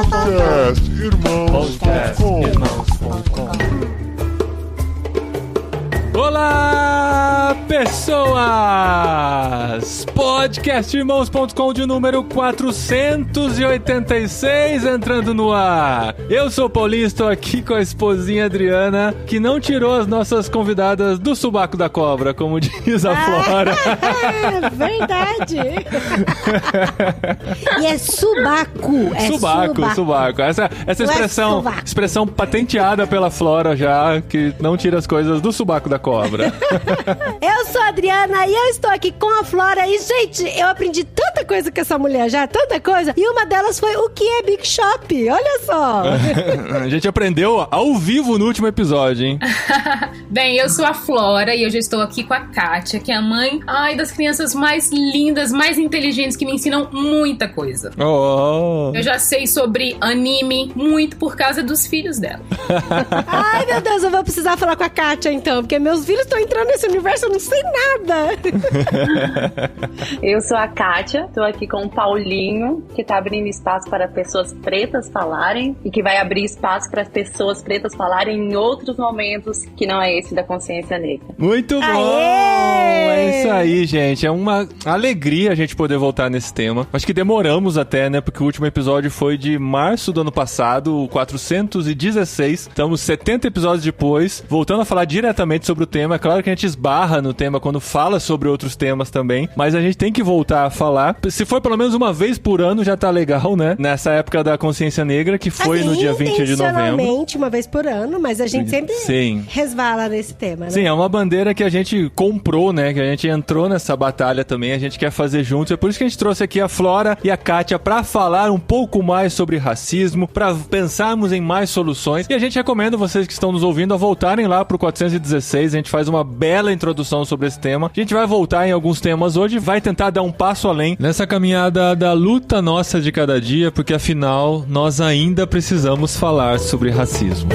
Podcastirmãos.com. Olá, pessoas! Podcastirmãos.com de número 486 entrando no ar. Eu sou o Paulinho, estou aqui com a esposinha Adriana, que não tirou as nossas convidadas do subaco da cobra, como diz a Flora. Verdade! E é subaco. Subaco. Essa expressão patenteada pela Flora já, que não tira as coisas do subaco da cobra. Eu sou a Adriana e eu estou aqui com a Flora. E, gente, eu aprendi tanta coisa com essa mulher já, tanta coisa. E uma delas foi o que é Big Shop. Olha só. A gente aprendeu ao vivo no último episódio, hein? Bem, eu sou a Flora e hoje eu estou aqui com a Kátia, que é a mãe das crianças mais lindas, mais inteligentes, que me ensinam muita coisa. Oh. Eu já sei sobre anime muito por causa dos filhos dela. Ai, meu Deus, eu vou precisar falar com a Kátia, então, porque meus filhos estão entrando nesse universo, eu não sei nada. Eu sou a Kátia, tô aqui com o Paulinho, que tá abrindo espaço para pessoas pretas falarem e que vai abrir espaço para as pessoas pretas falarem em outros momentos que não é esse da consciência negra. Muito bom! Aê! É isso aí, gente. É uma alegria a gente poder voltar nesse tema. Acho que demoramos até, né? Porque o último episódio foi de março do ano passado, o 416. Estamos 70 episódios depois, voltando a falar diretamente sobre o tema. É claro que a gente esbarra no tema quando fala sobre outros temas também, mas a gente tem que voltar a falar. Se for pelo menos uma vez por ano, já tá legal, né? Nessa época da consciência negra, que foi assim, no dia 20 de novembro. Intencionalmente, uma vez por ano, mas a gente sempre resvala nesse tema, né? Sim, é uma bandeira que a gente comprou, né? Que a gente entrou nessa batalha também, a gente quer fazer juntos. É por isso que a gente trouxe aqui a Flora e a Kátia pra falar um pouco mais sobre racismo, pra pensarmos em mais soluções. E a gente recomenda vocês que estão nos ouvindo a voltarem lá pro 416. A gente faz uma bela introdução sobre esse tema. A gente vai voltar em alguns temas hoje, vai tentar dar um passo além nessa caminhada da luta nossa de cada dia, porque afinal nós ainda precisamos falar sobre racismo.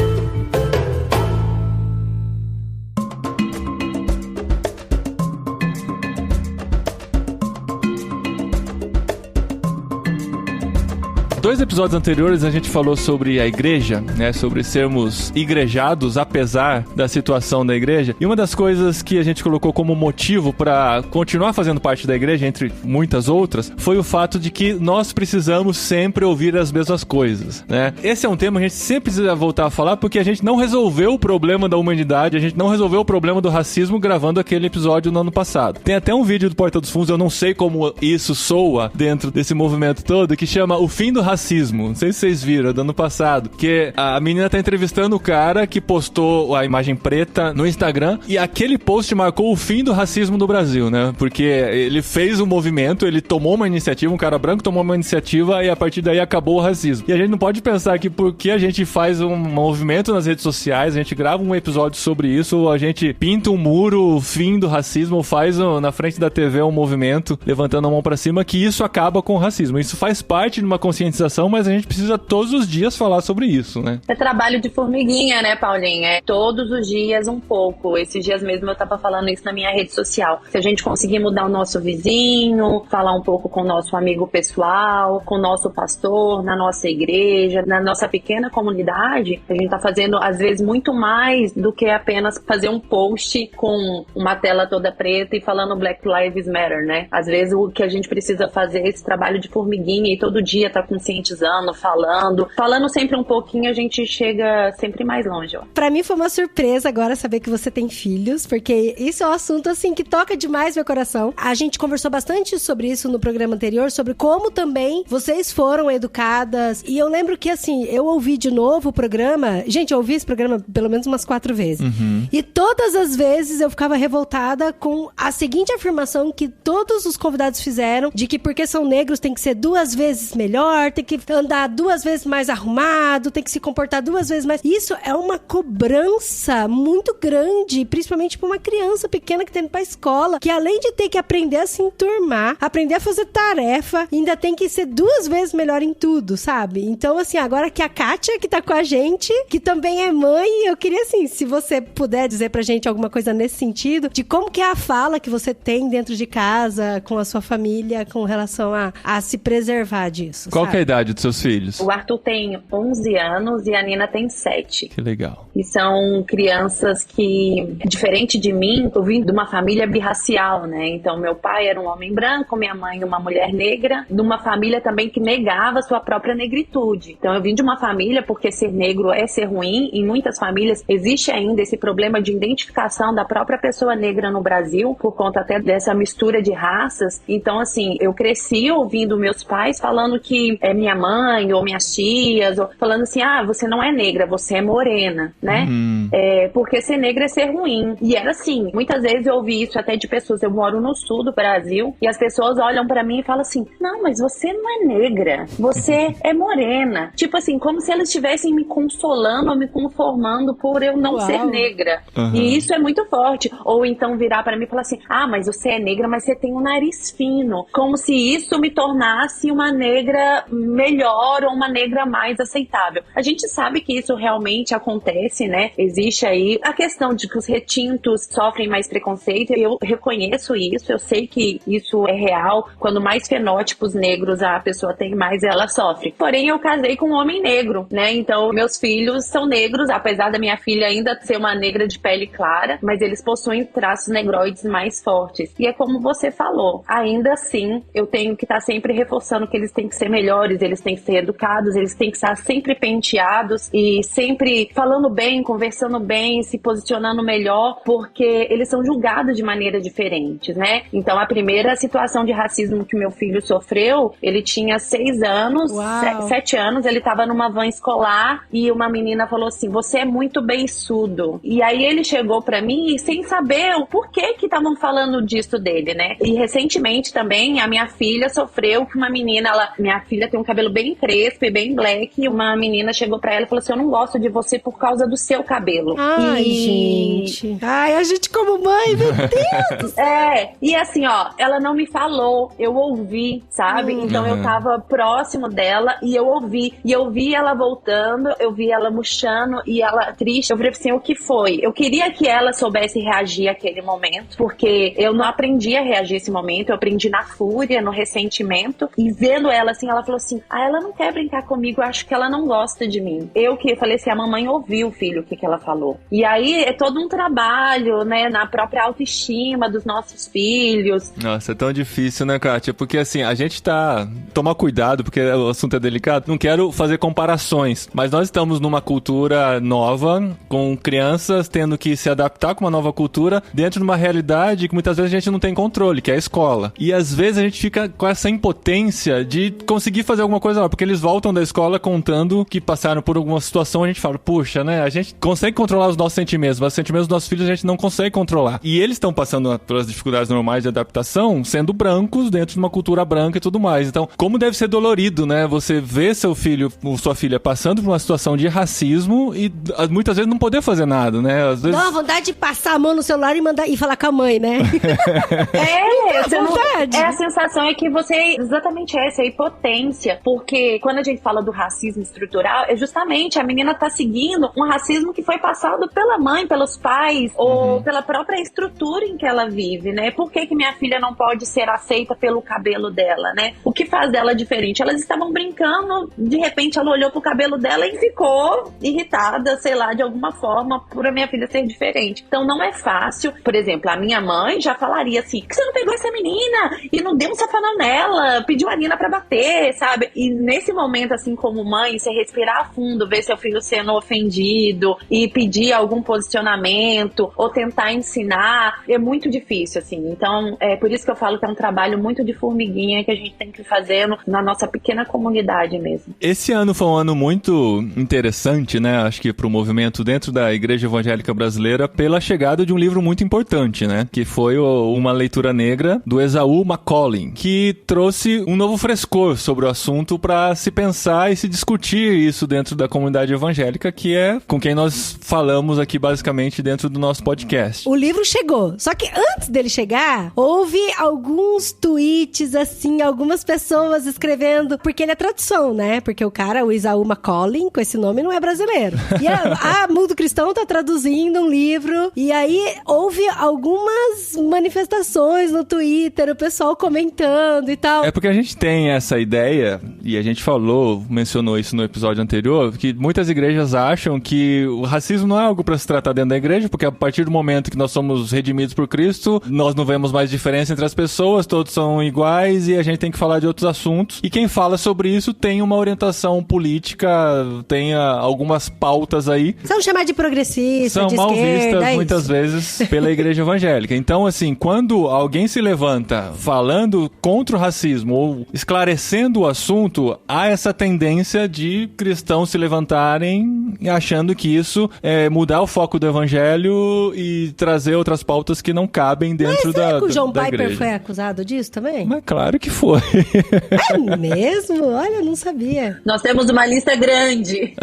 Dois episódios anteriores a gente falou sobre a igreja, né? Sobre sermos igrejados apesar da situação da igreja. E uma das coisas que a gente colocou como motivo para continuar fazendo parte da igreja, entre muitas outras, foi o fato de que nós precisamos sempre ouvir as mesmas coisas, né? Esse é um tema que a gente sempre precisa voltar a falar porque a gente não resolveu o problema da humanidade, a gente não resolveu o problema do racismo gravando aquele episódio no ano passado. Tem até um vídeo do Porta dos Fundos, eu não sei como isso soa dentro desse movimento todo, que chama O Fim do Racismo. Não sei se vocês viram, do ano passado. Que a menina tá entrevistando o cara que postou a imagem preta no Instagram e aquele post marcou o fim do racismo no Brasil, né? Porque ele fez um movimento, ele tomou uma iniciativa, um cara branco tomou uma iniciativa e a partir daí acabou o racismo. E a gente não pode pensar que porque a gente faz um movimento nas redes sociais, a gente grava um episódio sobre isso, ou a gente pinta um muro, o fim do racismo, ou faz na frente da TV um movimento levantando a mão pra cima, que isso acaba com o racismo. Isso faz parte de uma conscientização, mas a gente precisa todos os dias falar sobre isso, né? É trabalho de formiguinha, né, Paulinho? É todos os dias um pouco. Esses dias mesmo eu tava falando isso na minha rede social. Se a gente conseguir mudar o nosso vizinho, falar um pouco com o nosso amigo pessoal, com o nosso pastor, na nossa igreja, na nossa pequena comunidade, a gente tá fazendo, às vezes, muito mais do que apenas fazer um post com uma tela toda preta e falando Black Lives Matter, né? Às vezes o que a gente precisa fazer é esse trabalho de formiguinha e todo dia tá conscientizando, falando sempre um pouquinho, a gente chega sempre mais longe, ó. Pra mim foi uma surpresa agora saber que você tem filhos, porque isso é um assunto, assim, que toca demais meu coração. A gente conversou bastante sobre isso no programa anterior, sobre como também vocês foram educadas, e eu lembro que, assim, eu ouvi de novo o programa, gente, eu ouvi esse programa pelo menos umas 4 vezes, e todas as vezes eu ficava revoltada com a seguinte afirmação que todos os convidados fizeram, de que porque são negros tem que ser 2 vezes melhor, tem que andar 2 vezes mais arrumado, tem que se comportar 2 vezes mais. Isso é uma cobrança muito grande, principalmente para uma criança pequena que tá indo pra escola, que além de ter que aprender a se enturmar, aprender a fazer tarefa, ainda tem que ser 2 vezes melhor em tudo, sabe? Então, assim, agora que a Kátia, que tá com a gente, que também é mãe, eu queria, assim, se você puder dizer pra gente alguma coisa nesse sentido, de como que é a fala que você tem dentro de casa, com a sua família, com relação a se preservar disso, Qual sabe? que é a idade dos seus filhos? O Arthur tem 11 anos e a Nina tem 7. Que legal. E são crianças que, diferente de mim, eu vim de uma família birracial, né? Então, meu pai era um homem branco, minha mãe uma mulher negra, de uma família também que negava sua própria negritude. Então, eu vim de uma família, porque ser negro é ser ruim, em muitas famílias existe ainda esse problema de identificação da própria pessoa negra no Brasil, por conta até dessa mistura de raças. Então, assim, eu cresci ouvindo meus pais falando que é minha mãe ou minhas tias, ou falando assim, você não é negra, você é morena, né? Porque ser negra é ser ruim. E era assim, muitas vezes eu ouvi isso até de pessoas, eu moro no sul do Brasil, e as pessoas olham pra mim e falam assim, não, mas você não é negra, você é morena. Tipo assim, como se elas estivessem me consolando ou me conformando por eu não ser negra. E isso é muito forte. Ou então virar pra mim e falar assim, mas você é negra, mas você tem um nariz fino. Como se isso me tornasse uma negra melhor ou uma negra mais aceitável. A gente sabe que isso realmente acontece, né? Existe aí a questão de que os retintos sofrem mais preconceito. Eu reconheço isso, eu sei que isso é real. Quando mais fenótipos negros a pessoa tem, mais ela sofre. Porém, eu casei com um homem negro, né? Então, meus filhos são negros, apesar da minha filha ainda ser uma negra de pele clara, mas eles possuem traços negroides mais fortes. E é como você falou, ainda assim, eu tenho que estar sempre reforçando que eles têm que ser melhores, eles têm que ser educados, eles têm que estar sempre penteados e sempre falando bem, conversando bem, se posicionando melhor, porque eles são julgados de maneira diferente, né? Então, a primeira situação de racismo que meu filho sofreu, ele tinha 6 anos, 7 anos, ele estava numa van escolar e uma menina falou assim, você é muito beiçudo. E aí ele chegou pra mim sem saber o porquê que estavam falando disso dele, né? E recentemente também a minha filha sofreu que uma menina, minha filha tem um cabelo bem crespo e bem black, e uma menina chegou pra ela e falou assim, eu não gosto de você por causa do seu cabelo. Ai, gente. Ai, a gente como mãe, meu Deus! E assim, ela não me falou, eu ouvi, sabe? Então eu tava próximo dela e eu ouvi. E eu vi ela voltando, eu vi ela murchando e ela triste. Eu falei assim, o que foi? Eu queria que ela soubesse reagir àquele momento, porque eu não aprendi a reagir esse momento, eu aprendi na fúria, no ressentimento. E vendo ela assim, ela falou assim, ela não quer brincar comigo, eu acho que ela não gosta de mim. Eu falei assim, a mamãe ouviu, filho, o que ela falou. E aí é todo um trabalho, né, na própria autoestima dos nossos filhos. Nossa, é tão difícil, né, Kátia? Porque assim, a gente tomar cuidado, porque o assunto é delicado. Não quero fazer comparações, mas nós estamos numa cultura nova, com crianças tendo que se adaptar com uma nova cultura dentro de uma realidade que muitas vezes a gente não tem controle, que é a escola. E às vezes a gente fica com essa impotência de conseguir fazer alguma coisa, porque eles voltam da escola contando que passaram por alguma situação, a gente fala, puxa, né, a gente consegue controlar os nossos sentimentos, mas os sentimentos dos nossos filhos a gente não consegue controlar. E eles estão passando pelas dificuldades normais de adaptação, sendo brancos dentro de uma cultura branca e tudo mais. Então, como deve ser dolorido, né, você ver seu filho ou sua filha passando por uma situação de racismo e muitas vezes não poder fazer nada, né? Às vezes... Dá uma vontade de passar a mão no celular e falar com a mãe, né? A sensação é que você, exatamente essa, é a impotência, porque quando a gente fala do racismo estrutural, é justamente a menina tá seguindo um racismo que foi passado pela mãe, pelos pais, ou pela própria estrutura em que ela vive, né? Por que minha filha não pode ser aceita pelo cabelo dela, né? O que faz dela diferente? Elas estavam brincando, de repente ela olhou pro cabelo dela e ficou irritada, sei lá, de alguma forma, por a minha filha ser diferente. Então não é fácil. Por exemplo, a minha mãe já falaria assim, que você não pegou essa menina e não deu um safanão nela, pediu a Nina pra bater, sabe? E nesse momento, assim, como mãe, você respirar fundo, ver seu filho sendo ofendido e pedir algum posicionamento ou tentar ensinar, é muito difícil, assim. Então, é por isso que eu falo que é um trabalho muito de formiguinha que a gente tem que fazer na nossa pequena comunidade mesmo. Esse ano foi um ano muito interessante, né? Acho que pro movimento dentro da Igreja Evangélica Brasileira, pela chegada de um livro muito importante, né? Que foi Uma Leitura Negra, do Esaú Macaulay, que trouxe um novo frescor sobre o assunto para se pensar e se discutir isso dentro da comunidade evangélica, que é com quem nós falamos aqui basicamente dentro do nosso podcast. O livro chegou, só que antes dele chegar, houve alguns tweets, assim, algumas pessoas escrevendo, porque ele é tradução, né? Porque o cara, o Esaú Macaulay, com esse nome, não é brasileiro. E a Mundo Cristão tá traduzindo um livro, e aí houve algumas manifestações no Twitter, o pessoal comentando e tal. É porque a gente tem essa ideia igreja, e a gente mencionou isso no episódio anterior, que muitas igrejas acham que o racismo não é algo para se tratar dentro da igreja, porque a partir do momento que nós somos redimidos por Cristo, nós não vemos mais diferença entre as pessoas, todos são iguais e a gente tem que falar de outros assuntos. E quem fala sobre isso tem uma orientação política, tem algumas pautas aí. São chamados de progressistas, são de mal esquerda, vistas muitas vezes pela igreja evangélica. Então, assim, quando alguém se levanta falando contra o racismo ou esclarecendo o assunto, há essa tendência de cristãos se levantarem achando que isso é mudar o foco do evangelho e trazer outras pautas que não cabem dentro da igreja. Mas será que o John Piper foi acusado disso também? Mas claro que foi. É mesmo? Olha, eu não sabia. Nós temos uma lista grande.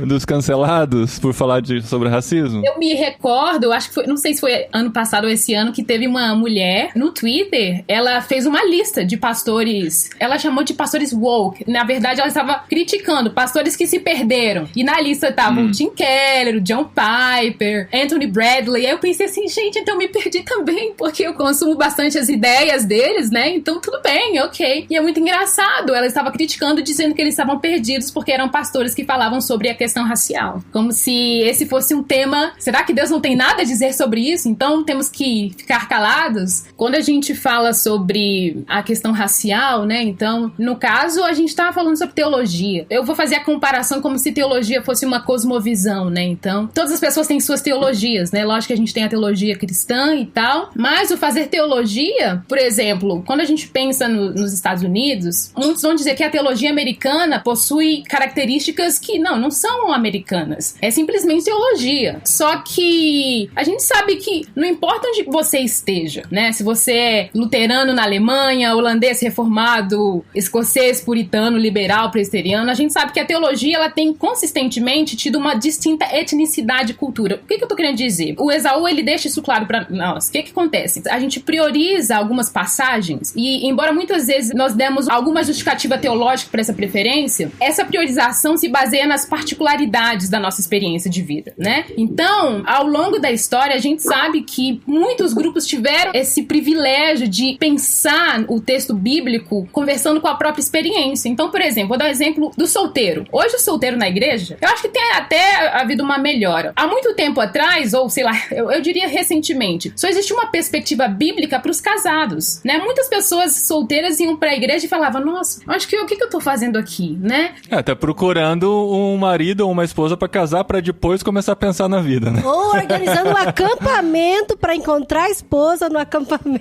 Dos cancelados por falar sobre racismo. Eu me recordo, acho que foi, não sei se foi ano passado ou esse ano, que teve uma mulher no Twitter, ela fez uma lista de pastores, ela chamou de pastores woke. Na verdade, ela estava criticando pastores que se perderam. E na lista estavam o Tim Keller, o John Piper, Anthony Bradley. Aí eu pensei assim, gente, então eu me perdi também, porque eu consumo bastante as ideias deles, né? Então tudo bem, ok. E é muito engraçado, ela estava criticando, dizendo que eles estavam perdidos porque eram pastores que falavam sobre a questão racial. Como se esse fosse um tema, será que Deus não tem nada a dizer sobre isso? Então temos que ficar calados? Quando a gente fala sobre a questão racial, né? Então, no caso, a gente estava falando sobre teologia. Eu vou fazer a comparação como se teologia fosse uma cosmovisão, né? Então, todas as pessoas têm suas teologias, né? Lógico que a gente tem a teologia cristã e tal, mas o fazer teologia, por exemplo, quando a gente pensa nos Estados Unidos, muitos vão dizer que a teologia americana possui características que não são americanas. É simplesmente teologia. Só que a gente sabe que não importa onde você esteja, né? Se você é luterano na Alemanha, holandês reformado, escocês, puritano, liberal, presbiteriano, a gente sabe que a teologia, ela tem consistentemente tido uma distinta etnicidade e cultura. O que eu tô querendo dizer? O Esaú, ele deixa isso claro pra nós. O que acontece? A gente prioriza algumas passagens e, embora muitas vezes nós demos alguma justificativa teológica para essa preferência, essa priorização se baseia nas particularidades da nossa experiência de vida, né? Então, ao longo da história, a gente sabe que muitos grupos tiveram esse privilégio de pensar o texto bíblico conversando com a própria experiência. Então, por exemplo, vou dar um exemplo do solteiro. Hoje, o solteiro na igreja, eu acho que tem até havido uma melhora. Há muito tempo atrás, ou sei lá, eu diria recentemente, só existia uma perspectiva bíblica para os casados, né? Muitas pessoas solteiras iam para a igreja e falavam, nossa, acho que o que eu tô fazendo aqui, né? Tá procurando um marido ou uma esposa para casar para depois começar a pensar na vida, né? Ou organizando um acampamento para encontrar a esposa no acampamento.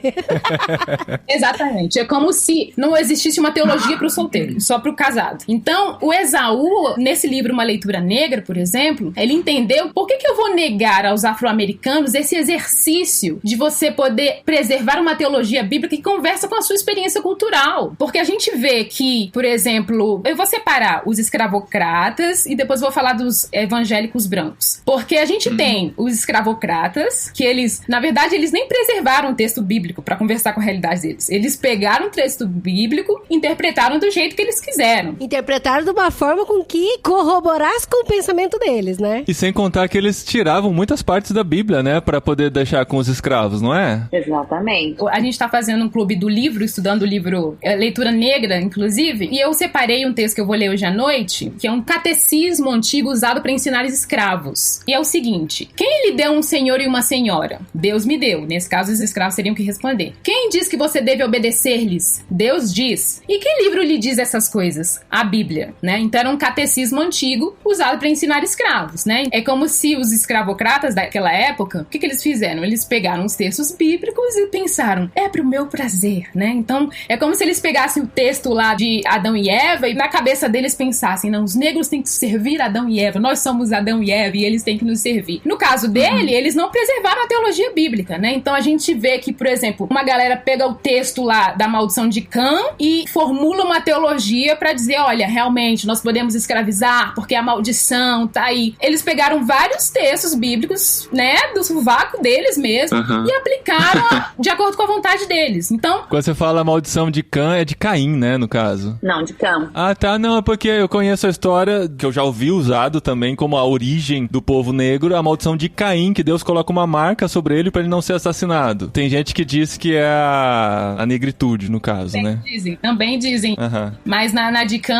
Exatamente. É como se não existisse uma teologia para o solteiro, só para o casado. Então, o Esaú, nesse livro Uma Leitura Negra, por exemplo, ele entendeu por que eu vou negar aos afro-americanos esse exercício de você poder preservar uma teologia bíblica que conversa com a sua experiência cultural. Porque a gente vê que, por exemplo, eu vou separar os escravocratas e depois vou falar dos evangélicos brancos. Porque a gente tem os escravocratas, que eles, na verdade, eles nem preservaram o texto bíblico para conversar com a realidade deles. Eles pegaram o texto bíblico e interpretaram do jeito que eles quiseram. Interpretaram de uma forma com que corroborasse com o pensamento deles, né? E sem contar que eles tiravam muitas partes da Bíblia, né? Pra poder deixar com os escravos, não é? Exatamente. A gente tá fazendo um clube do livro, estudando o livro Leitura Negra, inclusive, e eu separei um texto que eu vou ler hoje à noite, que é um catecismo antigo usado para ensinar escravos. E é o seguinte: quem lhe deu um senhor e uma senhora? Deus me deu. Nesse caso, os escravos teriam que responder. Quem diz que você deve obedecer-lhes? Deus diz. E que livro lhe diz essas coisas? A Bíblia, né? Então era um catecismo antigo usado para ensinar escravos, né? É como se os escravocratas daquela época, o que eles fizeram? Eles pegaram os textos bíblicos e pensaram, é pro meu prazer, né? Então é como se eles pegassem o texto lá de Adão e Eva e na cabeça deles pensassem, não, os negros têm que servir Adão e Eva, nós somos Adão e Eva e eles têm que nos servir. No caso dele, eles não preservaram a teologia bíblica, né? Então a gente vê que, por exemplo, uma galera pega o texto lá da maldição de Cã e formula uma teologia pra dizer, olha, realmente nós podemos escravizar porque a maldição tá aí. Eles pegaram vários textos bíblicos, né, do sovaco deles mesmo e aplicaram de acordo com a vontade deles. Então, quando você fala maldição de Cã, é de Caim, né, no caso? Não, de Cã. Ah, tá, não, é porque eu conheço a história, que eu já ouvi usado também como a origem do povo negro, a maldição de Caim, que Deus coloca uma marca sobre ele pra ele não ser assassinado. Tem gente que diz que é a negritude, no caso, também né? Também dizem. Mas na de Cã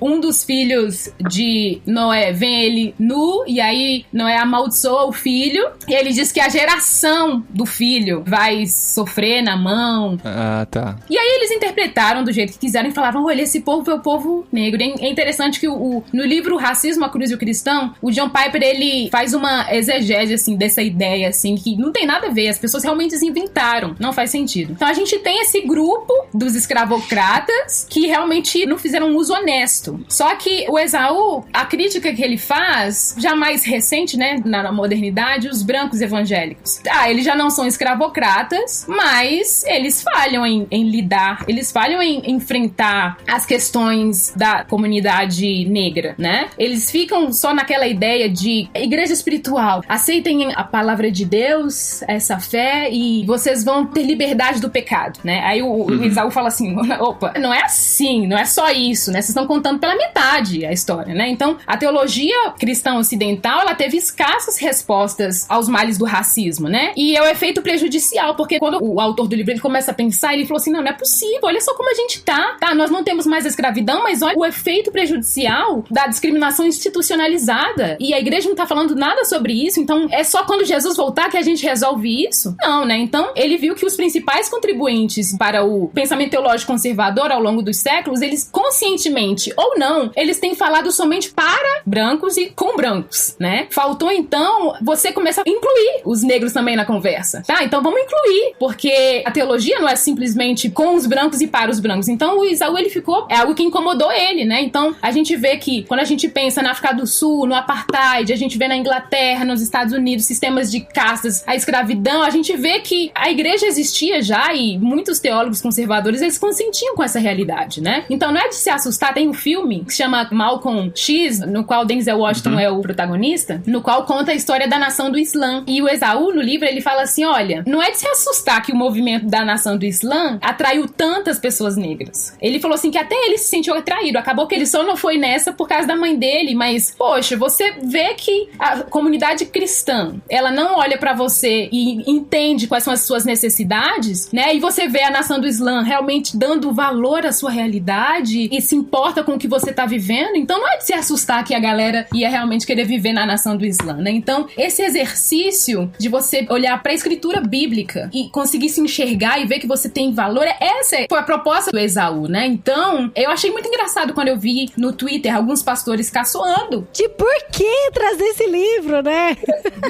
um dos filhos de Noé, vem ele nu, e aí Noé amaldiçoa o filho, e ele diz que a geração do filho vai sofrer na mão. Ah, tá. E aí eles interpretaram do jeito que quiseram e falavam, olha, esse povo é o povo negro. É interessante que no livro Racismo, a Cruz e o Cristão, o John Piper, ele faz uma exegese, assim, dessa ideia, assim, que não tem nada a ver, as pessoas realmente inventaram, não faz sentido. Então a gente tem esse grupo dos escravocratas que realmente não fizeram um uso honesto. Só que o Esaú, a crítica que ele faz, já mais recente, né, na modernidade, os brancos evangélicos. Eles já não são escravocratas, mas eles falham em lidar, eles falham em enfrentar as questões da comunidade negra, né? Eles ficam só naquela ideia de igreja espiritual. Aceitem a palavra de Deus, essa fé, e vocês vão ter liberdade do pecado, né? Aí o Esaú fala assim, opa, não é assim, não é só isso, né? Vocês estão contando pela metade a história, né? Então, a teologia cristã ocidental, ela teve escassas respostas aos males do racismo, né? E é o efeito prejudicial, porque quando o autor do livro ele começa a pensar, ele falou assim, não é possível, olha só como a gente tá, nós não temos mais a escravidão, mas olha o efeito prejudicial da discriminação institucionalizada, e a igreja não tá falando nada sobre isso, então é só quando Jesus voltar que a gente resolve isso? Não, né? Então, ele viu que os principais contribuintes para o pensamento teológico conservador ao longo dos séculos, eles conscientemente ou não, eles têm falado somente para brancos e com brancos, né? Faltou, então, você começar a incluir os negros também na conversa, tá? Então, vamos incluir, porque a teologia não é simplesmente com os brancos e para os brancos. Então, o Esaú, ele ficou, é algo que incomodou ele, né? Então, a gente vê que, quando a gente pensa na África do Sul, no apartheid, a gente vê na Inglaterra, nos Estados Unidos, sistemas de castas, a escravidão, a gente vê que a igreja existia já e muitos teólogos conservadores, eles consentiam com essa realidade, né? Então, não é de se assustar, tem um filme que se chama Malcolm X, no qual Denzel Washington é o protagonista, no qual conta a história da nação do Islã. E o Esaú, no livro, ele fala assim, olha, não é de se assustar que o movimento da nação do Islã atraiu tantas pessoas negras. Ele falou assim que até ele se sentiu atraído. Acabou que ele só não foi nessa por causa da mãe dele, mas, poxa, você vê que a comunidade cristã, ela não olha pra você e entende quais são as suas necessidades, né? E você vê a nação do Islã realmente dando valor à sua realidade e se importa com o que você tá vivendo. Então não é de se assustar que a galera ia realmente querer viver na nação do Islã, né? Então, esse exercício de você olhar pra escritura bíblica e conseguir se enxergar e ver que você tem valor, essa foi a proposta do Esaú, né? Então, eu achei muito engraçado quando eu vi no Twitter alguns pastores caçoando. De por que trazer esse livro, né?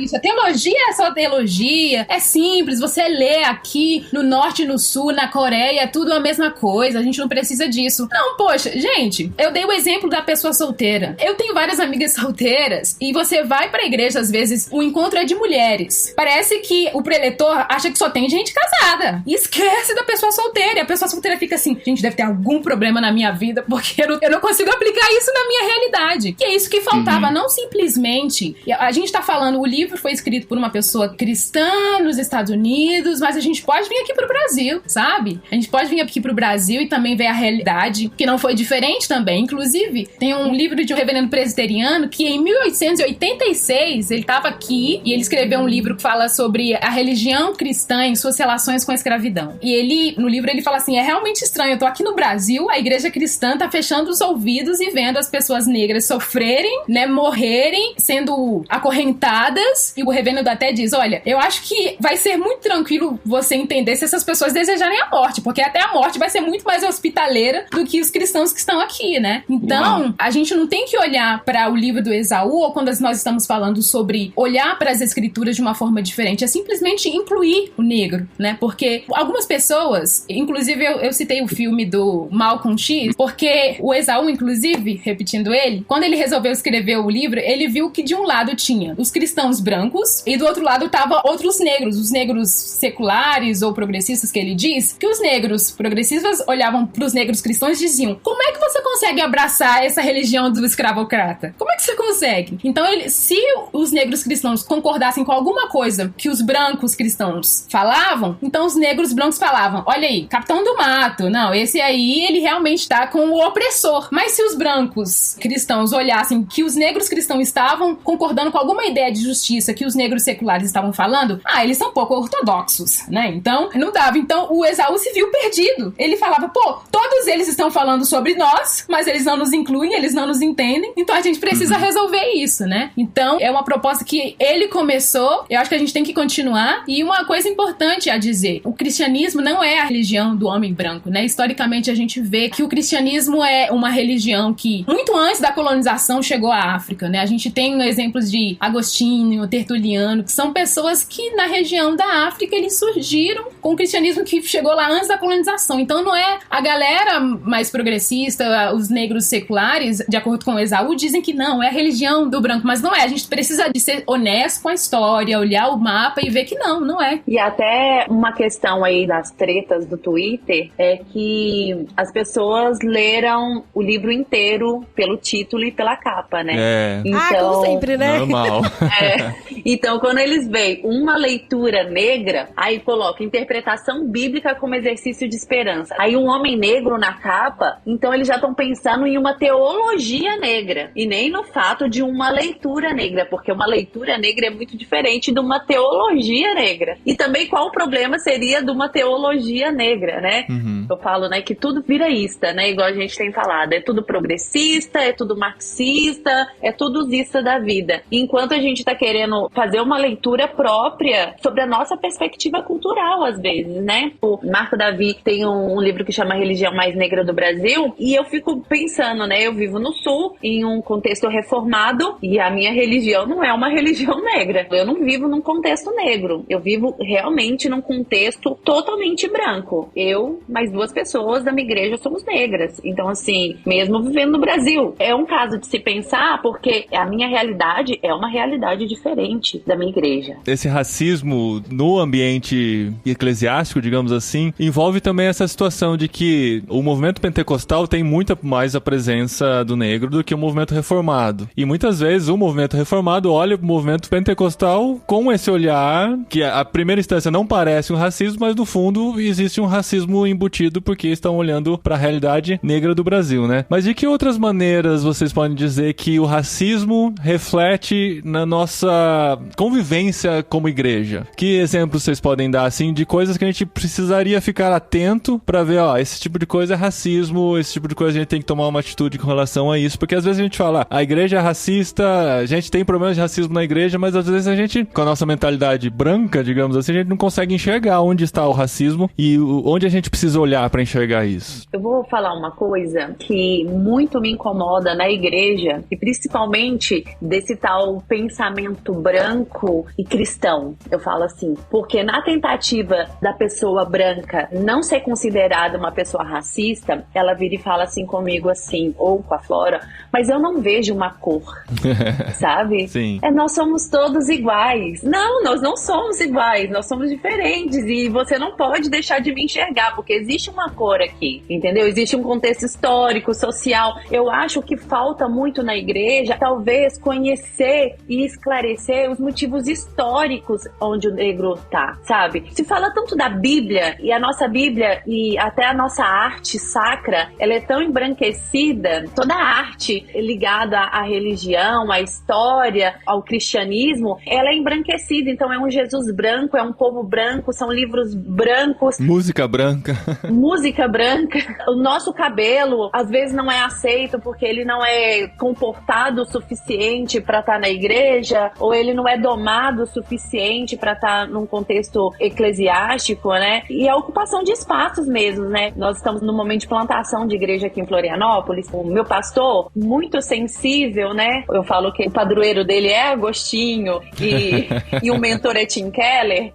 Isso, a teologia é só teologia, é simples, você lê aqui no norte e no sul, na Coreia, é tudo a mesma coisa, a gente não precisa disso. Não, poxa, gente, eu dei o exemplo da pessoa solteira. Eu tenho várias amigas solteiras e você vai pra igreja, às vezes, o encontro é de mulheres. Parece que o preletor acha que só tem gente casada e esquece da pessoa solteira. E a pessoa solteira fica assim, gente, deve ter algum problema na minha vida porque eu não consigo aplicar isso na minha realidade. Que é isso que faltava, não simplesmente... A gente tá falando, o livro foi escrito por uma pessoa cristã nos Estados Unidos, mas a gente pode vir aqui pro Brasil, sabe? A gente pode vir aqui pro Brasil e também ver a realidade, que não foi diferente também. Inclusive, tem um livro de um reverendo presbiteriano que em 1886, ele tava aqui e ele escreveu um livro que fala sobre a religião cristã em suas relações com a escravidão. E ele, no livro, ele fala assim, é realmente estranho, eu tô aqui no Brasil, a igreja cristã tá fechando os ouvidos e vendo as pessoas negras sofrerem, né, morrerem, sendo acorrentadas, e o reverendo até diz, olha, eu acho que vai ser muito tranquilo você entender se essas pessoas desejarem a morte, porque até a morte vai ser muito mais hospitaleira do que os cristãos que estão aqui, né? Então, a gente não tem que olhar para o livro do Esaú, ou quando nós estamos falando sobre olhar para as escrituras de uma forma diferente, é simplesmente incluir o negro, né? Porque algumas pessoas, inclusive eu citei o filme do Malcolm X, porque o Esaú, inclusive, repetindo ele, quando ele resolveu escrever o livro, ele viu que de um lado tinha os cristãos brancos e do outro lado tava outros negros, os negros seculares ou progressistas que ele diz, que os negros progressistas olhavam pros negros cristãos e diziam, como é que você consegue abraçar essa religião do escravocrata? Como é que você consegue? Então, se os negros cristãos concordassem com alguma coisa que os brancos cristãos falavam, então os negros brancos falavam, olha aí, Capitão do Mato, não, esse aí, ele realmente tá com o opressor. Mas se os brancos cristãos olhassem que os negros cristãos estavam concordando com alguma ideia de justiça que os negros seculares estavam falando, eles são um pouco ortodoxos, né? Então, não dava. Então, o Esaú se viu perdido. Ele falava, pô, todos eles estão falando sobre nós, mas eles não nos incluem, eles não nos entendem, então a gente precisa resolver isso, né? Então, é uma proposta que ele começou, eu acho que a gente tem que continuar, e uma coisa importante a dizer, o cristianismo não é a religião do homem branco, né? Historicamente, a gente vê que o cristianismo é uma religião que, muito antes da colonização, chegou à África, né? A gente tem exemplos de Agostinho, Tertuliano, que são pessoas que, na região da África, eles surgiram com o cristianismo que chegou lá antes da colonização. Então, não é a galera mais progressista, os negros seculares, de acordo com o Esaú, dizem que não, é a religião do branco, mas não é. A gente precisa de ser honesto com a história, olhar o mapa e ver que não é. E até uma questão aí das tretas do Twitter é que as pessoas leram o livro inteiro pelo título e pela capa, né? Então, como sempre, né? Normal. Então, quando eles veem uma leitura negra, aí coloca interpretação bíblica como exercício de esperança. Aí um homem negro na capa, então eles já estão pensando em uma teologia negra e nem no fato de uma leitura negra, porque uma leitura negra é muito diferente de uma teologia negra. E também qual o problema seria de uma teologia negra, né? Eu falo, né, que tudo viraísta, né? Igual a gente tem falado, é tudo progressista, é tudo marxista, é tudo zista da vida. Enquanto a gente tá querendo fazer uma leitura própria sobre a nossa perspectiva cultural, às vezes, né? O Marco Davi tem um livro que chama Religião Mais Negra do Brasil, e eu fico pensando, né? Eu vivo no Sul, em um contexto reformado, e a minha religião não é uma religião negra. Eu não vivo num contexto negro. Eu vivo realmente num contexto totalmente branco. Eu, mais 2 pessoas da minha igreja somos negras. Então, assim, mesmo vivendo no Brasil, é um caso de se pensar, porque a minha realidade é uma realidade diferente da minha igreja. Esse racismo no ambiente eclesiástico, digamos assim, envolve também essa situação de que o movimento pentecostal tem muita mais a presença do negro do que o movimento reformado. E muitas vezes o movimento reformado olha o movimento pentecostal com esse olhar que à primeira instância não parece um racismo, mas no fundo existe um racismo embutido porque estão olhando para a realidade negra do Brasil, né? Mas de que outras maneiras vocês podem dizer que o racismo reflete na nossa convivência como igreja? Que exemplos vocês podem dar, assim, de coisas que a gente precisaria ficar atento para ver, ó, esse tipo de coisa é racismo, esse tipo de coisa a gente tem que tomar uma atitude com relação a isso, porque às vezes a gente fala, a igreja é racista, a gente tem problemas de racismo na igreja, mas às vezes a gente, com a nossa mentalidade branca, digamos assim, a gente não consegue enxergar onde está o racismo e onde a gente precisa olhar para enxergar isso. Eu vou falar uma coisa que muito me incomoda na igreja, e principalmente desse tal pensamento branco e cristão. Eu falo assim, porque na tentativa da pessoa branca não ser considerada uma pessoa racista, ela vira e fala assim comigo assim, ou com a Flora, mas eu não vejo uma cor, sabe? Sim. Nós somos todos iguais. Não, nós não somos iguais, nós somos diferentes e você não pode deixar de me enxergar, porque existe uma cor aqui, entendeu? Existe um contexto histórico, social. Eu acho que falta muito na igreja, talvez, conhecer e esclarecer os motivos históricos onde o negro tá, sabe? Se fala tanto da Bíblia, e a nossa Bíblia e até a nossa arte sacra, ela é tão embranquecida, toda a arte ligada à religião, à história, ao cristianismo, ela é embranquecida, então é um Jesus branco, é um povo branco, são livros brancos. Música branca. Música branca. O nosso cabelo, às vezes, não é aceito porque ele não é comportado o suficiente para estar na igreja, ou ele não é domado o suficiente para estar num contexto eclesiástico, né? E a ocupação de espaços mesmo, né? Nós estamos no momento de plantação de igreja aqui em Florianópolis. O meu pastor, muito sensível, né? Eu falo que o padroeiro dele é Agostinho e o mentor é Tim Keller.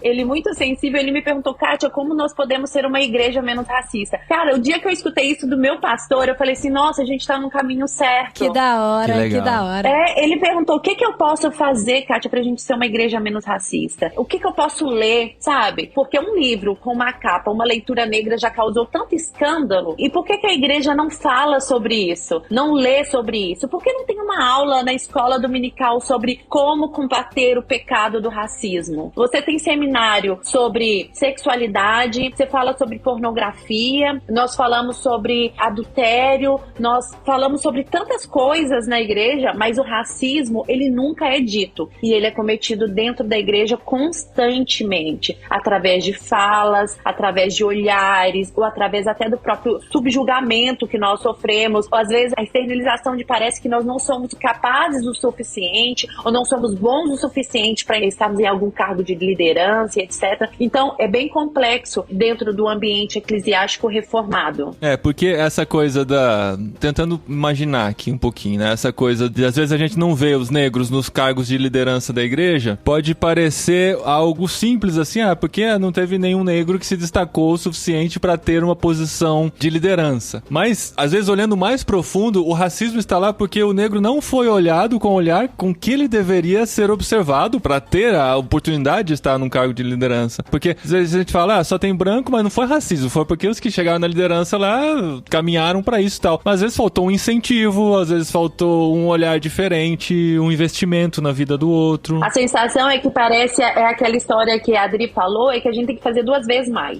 Ele muito sensível, ele me perguntou, Kátia, como nós podemos ser uma igreja menos racista? Cara, o dia que eu escutei isso do meu pastor, eu falei assim, nossa, a gente tá no caminho certo. Que da hora, que da hora. Ele perguntou, o que eu posso fazer, Kátia, pra gente ser uma igreja menos racista? O que eu posso ler, sabe? Porque um livro com uma capa, uma leitura negra já causou tanto escândalo. E por que a igreja não fala sobre isso? Não lê sobre isso? Por que não tem uma aula na escola dominical sobre como combater o pecado do racismo? Você tem seminário sobre sexualidade, você fala sobre pornografia, nós falamos sobre adultério, nós falamos sobre tantas coisas na igreja, mas o racismo, ele nunca é dito. E ele é cometido dentro da igreja constantemente, através de falas, através de olhares, ou através até do próprio subjugamento que nós sofremos, ou às vezes a externalização de parece que nós não somos capazes o suficiente, ou não somos bons o suficiente para estarmos em algum cargo de liderança, etc. Então, é bem complexo dentro do ambiente eclesiástico reformado. Porque essa coisa tentando imaginar aqui um pouquinho, né? Essa coisa de, às vezes, a gente não vê os negros nos cargos de liderança da igreja, pode parecer algo simples assim, porque não teve nenhum negro que se destacou o suficiente para ter uma posição de liderança. Mas, às vezes, olhando mais profundo, o racismo está lá porque o negro não foi olhado com o olhar com que ele deveria ser observado para ter a oportunidade de estar num cargo de liderança. Porque, às vezes, a gente fala, só tem branco, mas não foi racismo, foi porque os que chegaram na liderança lá caminharam para isso e tal. Mas, às vezes, faltou um incentivo, às vezes, faltou um olhar diferente, um investimento na vida do outro. A sensação é que parece, aquela história que a Adri falou, é que a gente tem que fazer 2 vezes mais.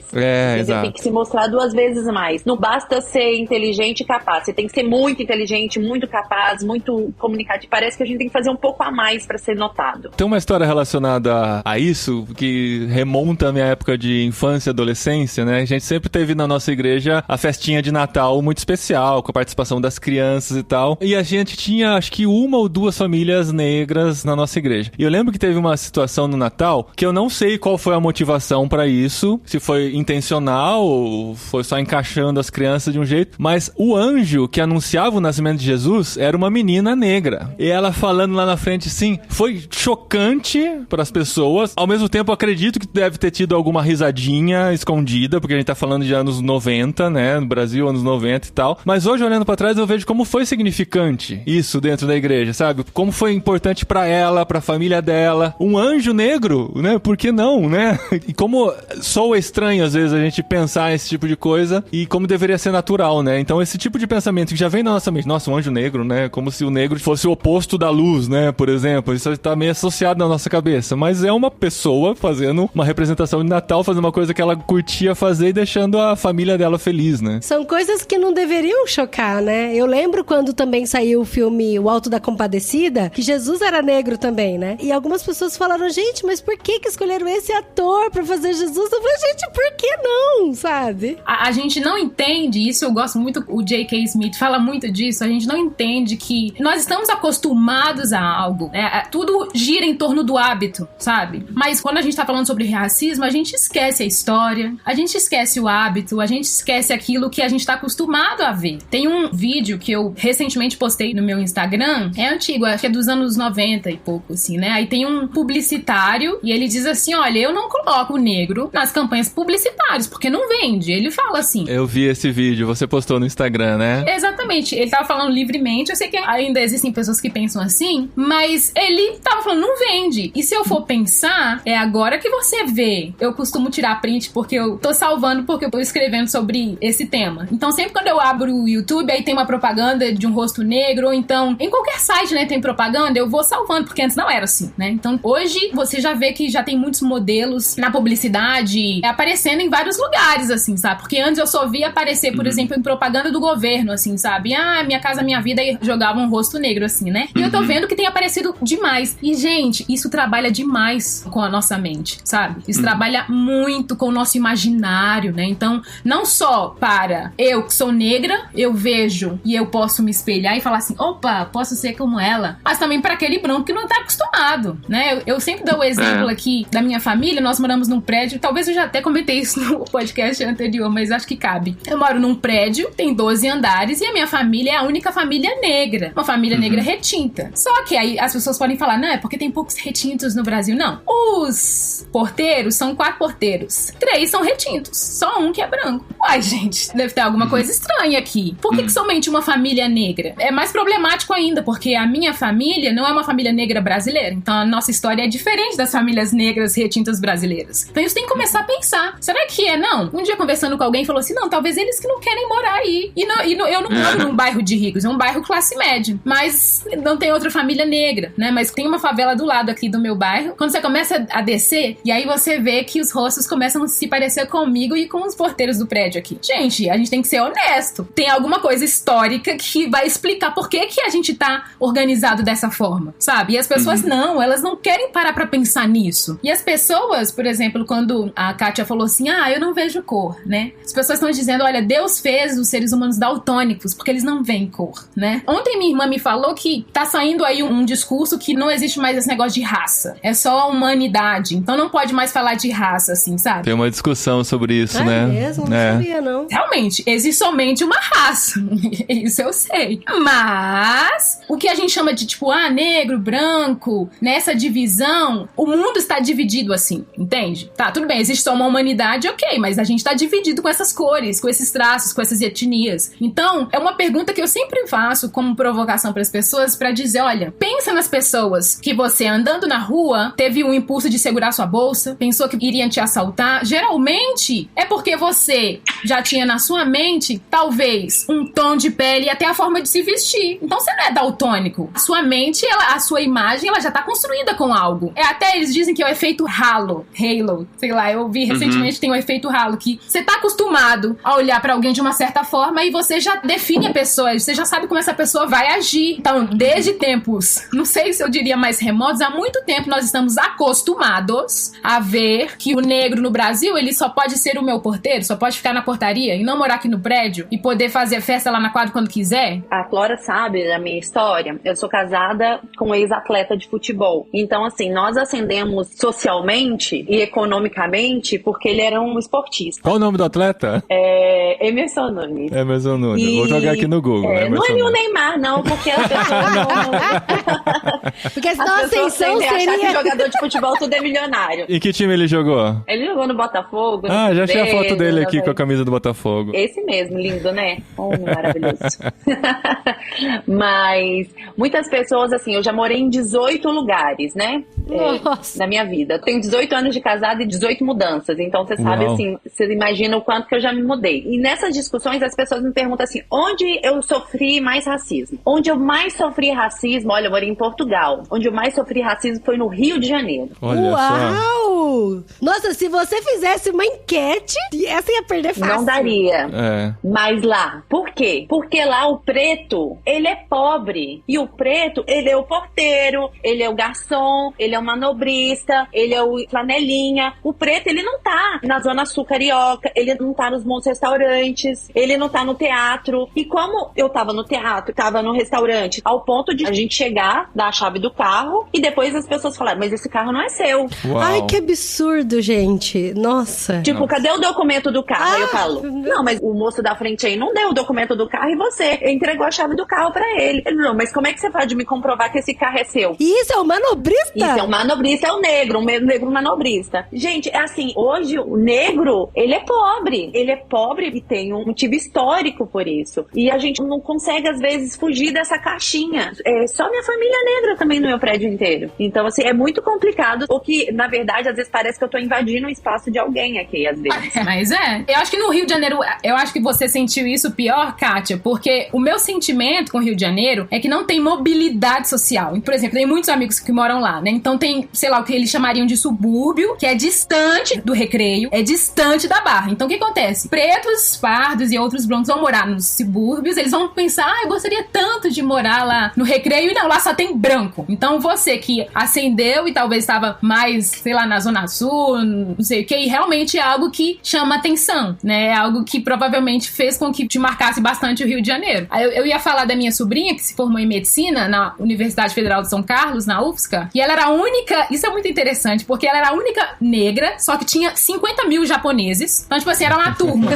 Exato. Tem que se mostrar 2 vezes mais. Não basta ser inteligente e capaz, você tem que ser muito inteligente, muito capaz, muito comunicativo. Parece que a gente tem que fazer um pouco a mais para ser notado. Tem uma história relacionada a isso, que remonta à minha época de infância e adolescência, né? A gente sempre teve na nossa igreja a festinha de Natal muito especial, com a participação das crianças e tal. E a gente tinha, acho que 1 ou 2 famílias negras na nossa igreja. E eu lembro que teve uma situação no Natal, que eu não sei qual foi a motivação pra isso, se foi intencional ou foi só encaixando as crianças de um jeito, mas o anjo que anunciava o nascimento de Jesus era uma menina negra. E ela falando lá na frente, sim, foi chocante para as pessoas. Ao mesmo tempo, acredito que deve ter tido alguma risadinha escondida, porque a gente tá falando de anos 90, né? No Brasil, anos 90 e tal. Mas hoje, olhando pra trás, eu vejo como foi significante isso dentro da igreja, sabe? Como foi importante pra ela, pra família dela. Um anjo negro, né? Por que não, né? E como soa estranho, às vezes, a gente pensar esse tipo de coisa e como deveria ser natural, né? Então, esse tipo de pensamento que já vem na nossa mente, nossa, um anjo negro, né? Como se o negro fosse o oposto da luz, né? Por exemplo, isso tá meio associado na nossa cabeça, mas é uma pessoa fazendo uma representação de Natal, fazendo uma coisa que ela curtia fazer e deixando a família dela feliz, né? São coisas que não deveriam chocar, né? Eu lembro quando também saiu o filme O Alto da Compadecida, que Jesus era negro também, né? E algumas pessoas falaram, gente, mas por que escolheram esse ator pra fazer Jesus? Eu falei, gente, por que não, sabe? A gente não entende, isso eu gosto muito, o J.K. Smith fala muito disso, a gente não entende que nós estamos acostumados a algo, né? Tudo gira em torno do hábito, sabe? Mas quando a gente tá falando sobre racismo, a gente esquece a história, a gente esquece o hábito, a gente esquece aquilo que a gente tá acostumado a ver. Tem um vídeo que eu recentemente postei no meu Instagram, é antigo, acho que é dos anos 90 e pouco, assim, né? Aí tem um publicitário e ele diz assim, olha, eu não coloco o negro nas campanhas publicitárias, porque não vende. Ele fala assim. Eu vi esse vídeo, você postou no Instagram, né? Exatamente. Ele tava falando livremente, eu sei que ainda existem pessoas que pensam assim, mas ele tava falando, não vende. E se eu for pensar, é agora que você vê. Eu costumo tirar print porque eu tô salvando, porque eu tô escrevendo sobre esse tema. Então sempre quando eu abro o YouTube, aí tem uma propaganda de um rosto negro, ou então em qualquer site, né, tem propaganda, eu vou salvando, porque antes não era assim, né? Então hoje você já vê que já tem muitos modelos na publicidade aparecendo em vários lugares, assim, sabe? Porque antes eu só via aparecer, por exemplo, em propaganda do governo, assim, sabe? Minha Casa Minha Vida, e jogava um rosto negro, assim, né? E eu tô vendo que tem aparecido demais. E, gente, isso trabalha demais com a nossa mente, sabe? Isso trabalha muito com o nosso imaginário, né? Então, não só para eu que sou negra, eu vejo e eu posso me espelhar e falar assim, opa, posso ser como ela, mas também para aquele branco que não tá acostumado, né? Eu sempre dou o exemplo aqui da minha família, nós moramos num prédio, talvez eu já até comentei isso no podcast anterior, mas acho que cabe. Eu moro num prédio, tem 12 andares e a minha família é a única família negra, uma família negra retinta. Só que aí as pessoas podem falar, não, é porque tem poucos retintos no Brasil. Não. Os porteiros são 4 porteiros. 3 são retintos. Só um que é branco. Uai, gente, deve ter alguma coisa estranha aqui. Por que somente uma família negra? É mais problemático ainda, porque a minha família não é uma família negra brasileira. Então a nossa história é diferente das famílias negras retintas brasileiras. Então isso tem que começar a pensar. Será que não? Um dia conversando com alguém falou assim, não, talvez eles que não querem morar aí. Eu não moro num bairro de ricos, é um bairro classe média. Mas não tem outra família negra, né? Mas tem uma favela do lado aqui do meu bairro. Quando você começa a descer, e aí você vê que os rostos começam a se parecer comigo e com os porteiros do prédio aqui. Gente, a gente tem que ser honesto. Tem alguma coisa histórica que vai explicar por que a gente tá organizado dessa forma, sabe? E as pessoas não, elas não querem parar pra pensar nisso. E as pessoas, por exemplo, quando a Kátia falou assim, eu não vejo cor, né? né? As pessoas estão dizendo, olha, Deus fez os seres humanos daltônicos, porque eles não veem cor, né? Ontem minha irmã me falou que tá saindo aí um discurso que não existe mais esse negócio de raça. É só a humanidade. Então não pode mais falar de raça, assim, sabe? Tem uma discussão sobre isso, né? É mesmo? Não sabia, não. Realmente, existe somente uma raça. Isso eu sei. Mas, o que a gente chama de, tipo, negro, branco, nessa divisão, o mundo está dividido assim, entende? Tá, tudo bem, existe só uma humanidade, ok, mas a gente tá dividido com essas cores, com esses traços, com essas etnias. Então, é uma pergunta que eu sempre faço como provocação para as pessoas, pra dizer, olha, pensa nas pessoas que você, andando na rua, teve um impulso de segurar sua bolsa, pensou que iriam te assaltar. Geralmente, é porque você já tinha na sua mente, talvez, um tom de pele e até a forma de se vestir. Então, você não é daltônico. A sua mente, a sua imagem, ela já tá construída com algo. Até eles dizem que é o efeito halo, sei lá, eu vi recentemente tem o efeito halo, que você tá acostumado a olhar pra alguém de uma certa forma e você já define a pessoa, você já sabe como essa pessoa vai agir. Então, desde tempos, não sei se eu diria mais remotos, há muito tempo nós estamos acostumados a ver que o negro no Brasil, ele só pode ser o meu porteiro, só pode ficar na portaria e não morar aqui no prédio e poder fazer festa lá na quadra quando quiser. A Clora sabe da minha história. Eu sou casada com um ex-atleta de futebol. Então, assim, nós ascendemos socialmente e economicamente porque ele era um esportista. Qual o nome do atleta? Emerson Nunes. Emerson Nunes. Vou jogar aqui no Google. Não é o Neymar, não, porque as pessoas não... Porque senão as a pessoas ascensão tendem a achar que seria... jogador de futebol tudo é milionário. Em que time ele jogou? Ele jogou no Botafogo. Já achei a foto dele aqui com a camisa do Botafogo. Esse mesmo, lindo, né? Maravilhoso. Mas muitas pessoas, assim, eu já morei em 18 lugares, né? Na minha vida. Eu tenho 18 anos de casada e 18 mudanças. Então, você sabe, assim, você imagina o quanto que eu já me mudei. E nessas discussões, as pessoas me perguntam assim, onde eu sofri mais racismo? Onde eu mais sofri racismo, olha, eu morei em Portugal. Onde eu mais sofri racismo foi no Rio de Janeiro. Olha Uau! Nossa, se você fizesse uma enquete, essa ia perder fácil. Não daria. Mas lá, por quê? Porque lá o preto, ele é pobre. E o preto, ele é o porteiro, ele é o garçom, ele é o manobrista, ele é o flanelinha. O preto, ele não tá na Zona Sul Carioca, ele não tá nos bons restaurantes, ele não tá no teatro. E como eu tava no teatro, tava no restaurante, ao ponto de a gente chegar, dar a chave do carro, e depois as pessoas falaram, mas esse carro não é seu. Uau. Ai, que absurdo, gente. Nossa. Tipo, cadê o documento do carro? Aí eu falo, não, mas o moço da frente aí não deu o documento do carro e você entregou a chave do carro pra ele. Ele, não, mas como é que você pode me comprovar que esse carro é seu? E isso é o manobrista? Isso é o manobrista, é o negro, um negro manobrista. Gente, é assim, hoje o negro, ele é pobre. Ele é pobre e tem um motivo histórico por isso. E a gente não consegue, às vezes, fugir dessa caixinha. Só minha família é negra também no meu prédio inteiro. Então, assim, é muito complicado. O que, na verdade, às vezes parece que eu tô invadindo o espaço de alguém aqui, às vezes. Mas eu acho que no Rio de Janeiro, eu acho que você sentiu isso pior, Kátia, porque o meu sentimento com o Rio de Janeiro é que não tem mobilidade social. Por exemplo, tem muitos amigos que moram lá, né? Então tem, sei lá, o que eles chamariam de subúrbio, que é distante do Recreio, é distante da Barra. Então o que acontece? Pretos, pardos e outros brancos vão morar nos subúrbios, eles vão pensar, eu gostaria tanto de morar lá no Recreio, e não, lá só tem branco. Então você que ascendeu e talvez estava mais, sei lá, na Zona Sul, não sei o que, e realmente é algo que chama atenção, né? É algo que provavelmente fez com que te marcasse bastante o Rio de Janeiro. Aí eu ia falar da minha sobrinha, que se formou em medicina na Universidade Federal de São Carlos, na UFSCar, e ela era a única, isso é muito interessante, porque ela era a única negra, só que tinha 50 mil japoneses. Então, tipo assim, era uma turma.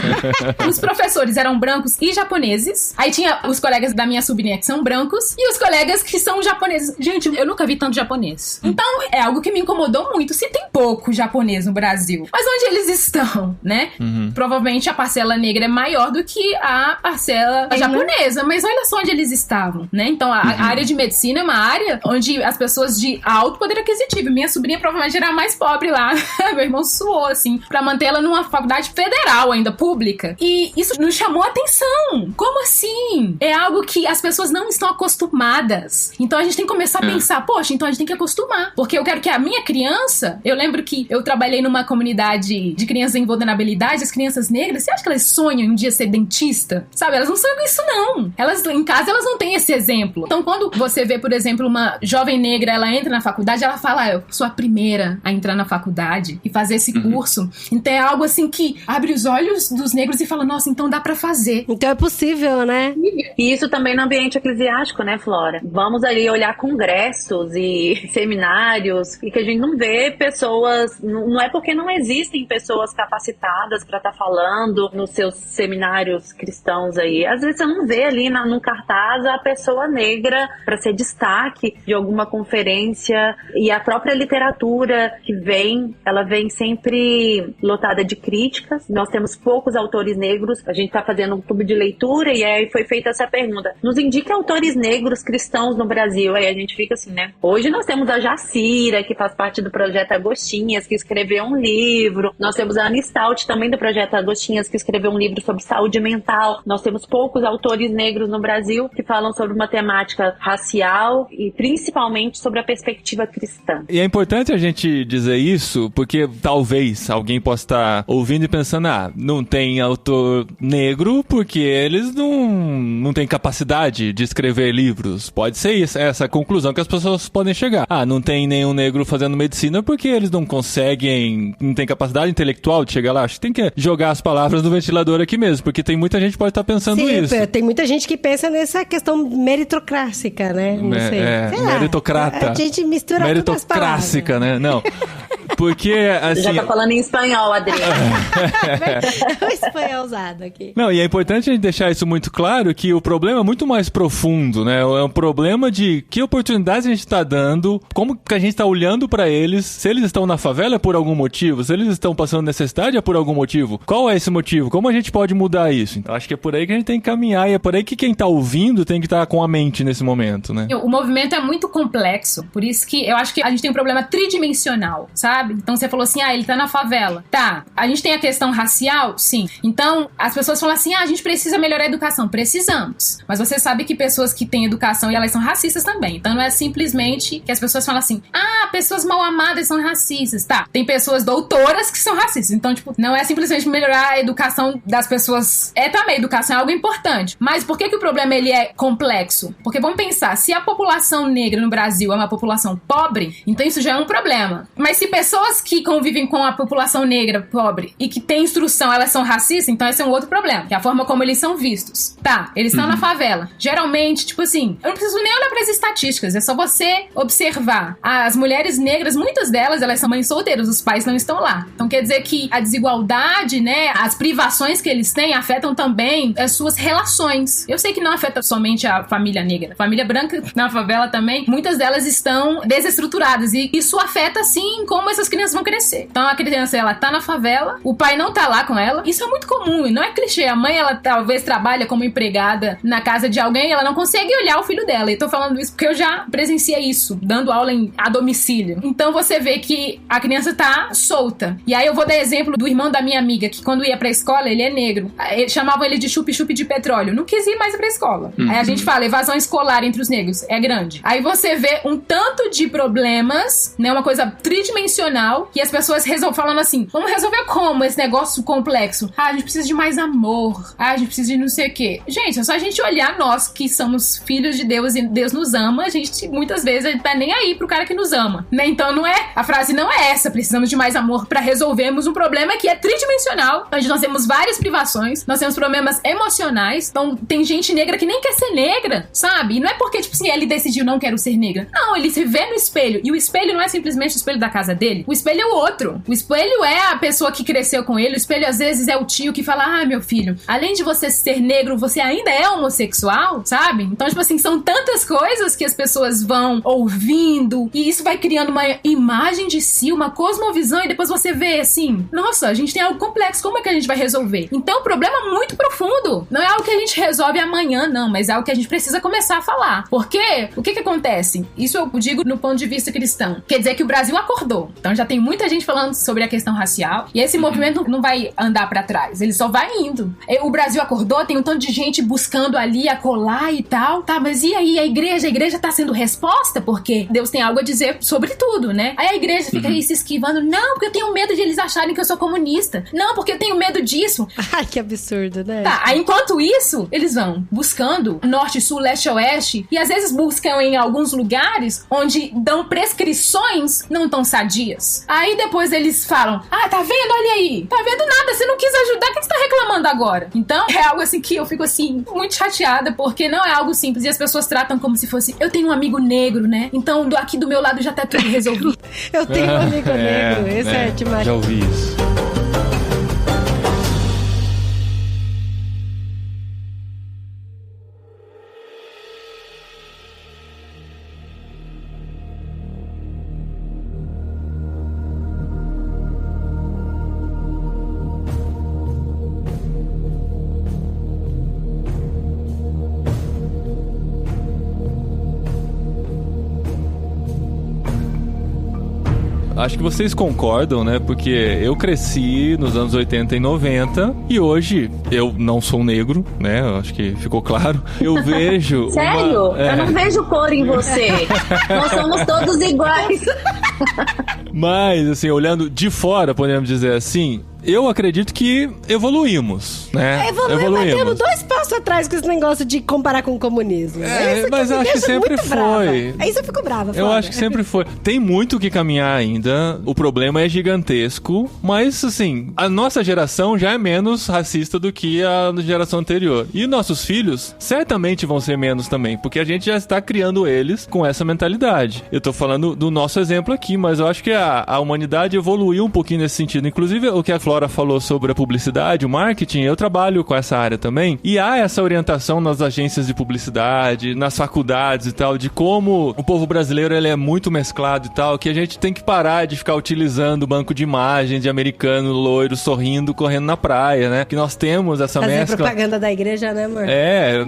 Os professores eram brancos e japoneses. Aí tinha os colegas da minha sobrinha que são brancos e os colegas que são japoneses. Gente, eu nunca vi tanto japonês. Então, é algo que me incomodou muito. Se tem pouco japonês no Brasil, mas onde eles estão, né? Provavelmente a parcela negra é maior do que a parcela japonesa, mas olha só onde eles estavam, né? Então, a área de medicina é uma área onde as pessoas de alto poder aquisitivo. Minha sobrinha provavelmente era a mais pobre lá. Meu irmão suou, assim, pra manter ela numa faculdade federal ainda, pública. E isso nos chamou a atenção. Como assim? É algo que as pessoas não estão acostumadas. Então, a gente tem que começar a pensar, poxa, então a gente tem que acostumar. Porque eu quero que a minha criança... Eu lembro lembro que eu trabalhei numa comunidade de crianças em vulnerabilidade, as crianças negras, você acha que elas sonham em um dia ser dentista? Sabe, elas não sonham com isso, não. Elas, em casa, elas não têm esse exemplo. Então, quando você vê, por exemplo, uma jovem negra, ela entra na faculdade, ela fala, eu sou a primeira a entrar na faculdade e fazer esse curso. Então, é algo assim que abre os olhos dos negros e fala, nossa, então dá pra fazer. Então é possível, né? E isso também no ambiente eclesiástico, né, Flora? Vamos ali olhar congressos e seminários e que a gente não vê pessoas, não é porque não existem pessoas capacitadas pra estar falando nos seus seminários cristãos aí. Às vezes você não vê ali no cartaz a pessoa negra pra ser destaque de alguma conferência, e a própria literatura que vem, ela vem sempre lotada de críticas. Nós temos poucos autores negros, a gente tá fazendo um clube de leitura e aí foi feita essa pergunta, nos indique autores negros cristãos no Brasil. Aí a gente fica assim, né? Hoje nós temos a Jacira, que faz parte do Projeto Agostinhas, que escreveu um livro. Nós temos a Ana Stout, também do Projeto Agostinhas, que escreveu um livro sobre saúde mental. Nós temos poucos autores negros no Brasil que falam sobre uma temática racial e principalmente sobre a perspectiva cristã. E é importante a gente dizer isso, porque talvez alguém possa estar ouvindo e pensando, não tem autor negro porque eles não têm capacidade de escrever livros. Pode ser isso, essa conclusão que as pessoas podem chegar. Não tem nenhum negro fazendo medicina porque eles não conseguem, não tem capacidade intelectual de chegar lá. Acho que tem que jogar as palavras no ventilador aqui mesmo, porque tem muita gente que pode estar pensando isso. Tem muita gente que pensa nessa questão meritocrática, né? Não sei. Meritocrata. A gente mistura meritocrática, né? Não. Porque, assim... Já tá falando em espanhol, Adriano. É o espanhol usado aqui. Não, e é importante a gente deixar isso muito claro, que o problema é muito mais profundo, né? É um problema de que oportunidades a gente tá dando, como que a gente tá olhando pra eles, se eles estão na favela é por algum motivo, se eles estão passando necessidade é por algum motivo. Qual é esse motivo? Como a gente pode mudar isso? Então, acho que é por aí que a gente tem que caminhar, e é por aí que quem tá ouvindo tem que estar com a mente nesse momento, né? O movimento é muito complexo, por isso que eu acho que a gente tem um problema tridimensional, sabe? Então você falou assim, ele tá na favela. Tá, a gente tem a questão racial? Sim. Então as pessoas falam assim, a gente precisa melhorar a educação. Precisamos. Mas você sabe que pessoas que têm educação e elas são racistas também. Então não é simplesmente que as pessoas falam assim, pessoas mal amadas são racistas. Tá, tem pessoas doutoras que são racistas. Então, tipo, não é simplesmente melhorar a educação das pessoas. Também, educação é algo importante. Mas por que o problema ele é complexo? Porque vamos pensar, se a população negra no Brasil é uma população pobre, então isso já é um problema. Mas se pessoas que convivem com a população negra pobre e que têm instrução, elas são racistas, então esse é um outro problema, que é a forma como eles são vistos. Tá, eles estão na favela. Geralmente, tipo assim, eu não preciso nem olhar para as estatísticas, é só você observar. As mulheres negras, muitas delas, elas são mães solteiras, os pais não estão lá. Então quer dizer que a desigualdade, né, as privações que eles têm afetam também as suas relações. Eu sei que não afeta somente a família negra. A família branca na favela também, muitas delas estão desestruturadas e isso afeta, sim, como essas crianças vão crescer. Então a criança, ela tá na favela, o pai não tá lá com ela. Isso é muito comum e não é clichê. A mãe, ela talvez trabalha como empregada na casa de alguém e ela não consegue olhar o filho dela. E tô falando isso porque eu já presenciei isso, dando aula a domicílio. Então você vê que a criança tá solta. E aí eu vou dar exemplo do irmão da minha amiga, que quando ia pra escola, ele é negro. Chamavam ele de chup-chup de petróleo. Não quis ir mais pra escola. Aí a gente fala, evasão escolar entre os negros é grande. Aí você vê um tanto de problemas, né, uma coisa tridimensional, que as pessoas falando assim, vamos resolver como esse negócio complexo? A gente precisa de mais amor. A gente precisa de não sei o quê. Gente, é só a gente olhar nós que somos filhos de Deus e Deus nos ama, a gente muitas vezes a gente tá nem aí pro cara que nos ama, né? Então a frase não é essa, precisamos de mais amor pra resolvermos um problema que é tridimensional, onde nós temos várias privações, nós temos problemas emocionais, então tem gente negra que nem quer ser negra, sabe? E não é porque, tipo assim, ele decidiu não quero ser negra. Não, ele se vê no espelho, e o espelho não é simplesmente o espelho da casa dele, o espelho é o outro. O espelho é a pessoa que cresceu com ele, o espelho às vezes é o tio que fala, meu filho, além de você ser negro, você ainda é homossexual, sabe? Então, tipo assim, são tantas coisas que as pessoas vão ouvindo, e isso vai criando uma imagem de si, uma cosmovisão, e depois você vê assim, nossa, a gente tem algo complexo, como é que a gente vai resolver? Então, o problema é muito profundo. Não é algo que a gente resolve amanhã, não, mas é algo que a gente precisa começar a falar. Porque, o que acontece? Isso eu digo no ponto de vista cristão. Quer dizer que o Brasil acordou. Então, Então já tem muita gente falando sobre a questão racial, e esse movimento não vai andar pra trás, ele só vai indo. O Brasil acordou, tem um tanto de gente buscando ali, acolá e tal, tá, mas e aí a igreja tá sendo resposta, porque Deus tem algo a dizer sobre tudo, né? Aí a igreja fica aí se esquivando, não, porque eu tenho medo de eles acharem que eu sou comunista, não, porque eu tenho medo disso. Ai, que absurdo, né? Tá, aí enquanto isso, eles vão buscando norte, sul, leste, oeste, e às vezes buscam em alguns lugares onde dão prescrições não tão sadias. Aí depois eles falam, tá vendo? Olha aí, tá vendo nada, você não quis ajudar, o que você tá reclamando agora? Então, é algo assim que eu fico assim, muito chateada, porque não é algo simples, e as pessoas tratam como se fosse, eu tenho um amigo negro, né? Então, aqui do meu lado já tá tudo resolvido. Eu tenho um amigo negro, esse é demais. Já ouvi isso. Acho que vocês concordam, né? Porque eu cresci nos anos 80 e 90 e hoje eu não sou negro, né? Acho que ficou claro. Eu vejo... Sério? Eu não vejo cor em você. Nós somos todos iguais. Mas, assim, olhando de fora, podemos dizer assim... Eu acredito que evoluímos, né? Evoluímos. Batemos 2 passos atrás com esse negócio de comparar com o comunismo. Mas eu acho que sempre foi. Aí você ficou brava, Eu acho que sempre foi. Tem muito o que caminhar ainda. O problema é gigantesco. Mas, assim, a nossa geração já é menos racista do que a geração anterior. E nossos filhos certamente vão ser menos também. Porque a gente já está criando eles com essa mentalidade. Eu tô falando do nosso exemplo aqui, mas eu acho que a humanidade evoluiu um pouquinho nesse sentido. Inclusive, o que a Flora falou sobre a publicidade, o marketing, eu trabalho com essa área também, e há essa orientação nas agências de publicidade, nas faculdades e tal, de como o povo brasileiro ele é muito mesclado e tal, que a gente tem que parar de ficar utilizando o banco de imagem de americano loiro sorrindo, correndo na praia, né? Que nós temos essa mescla. Fazer propaganda da igreja, né, amor?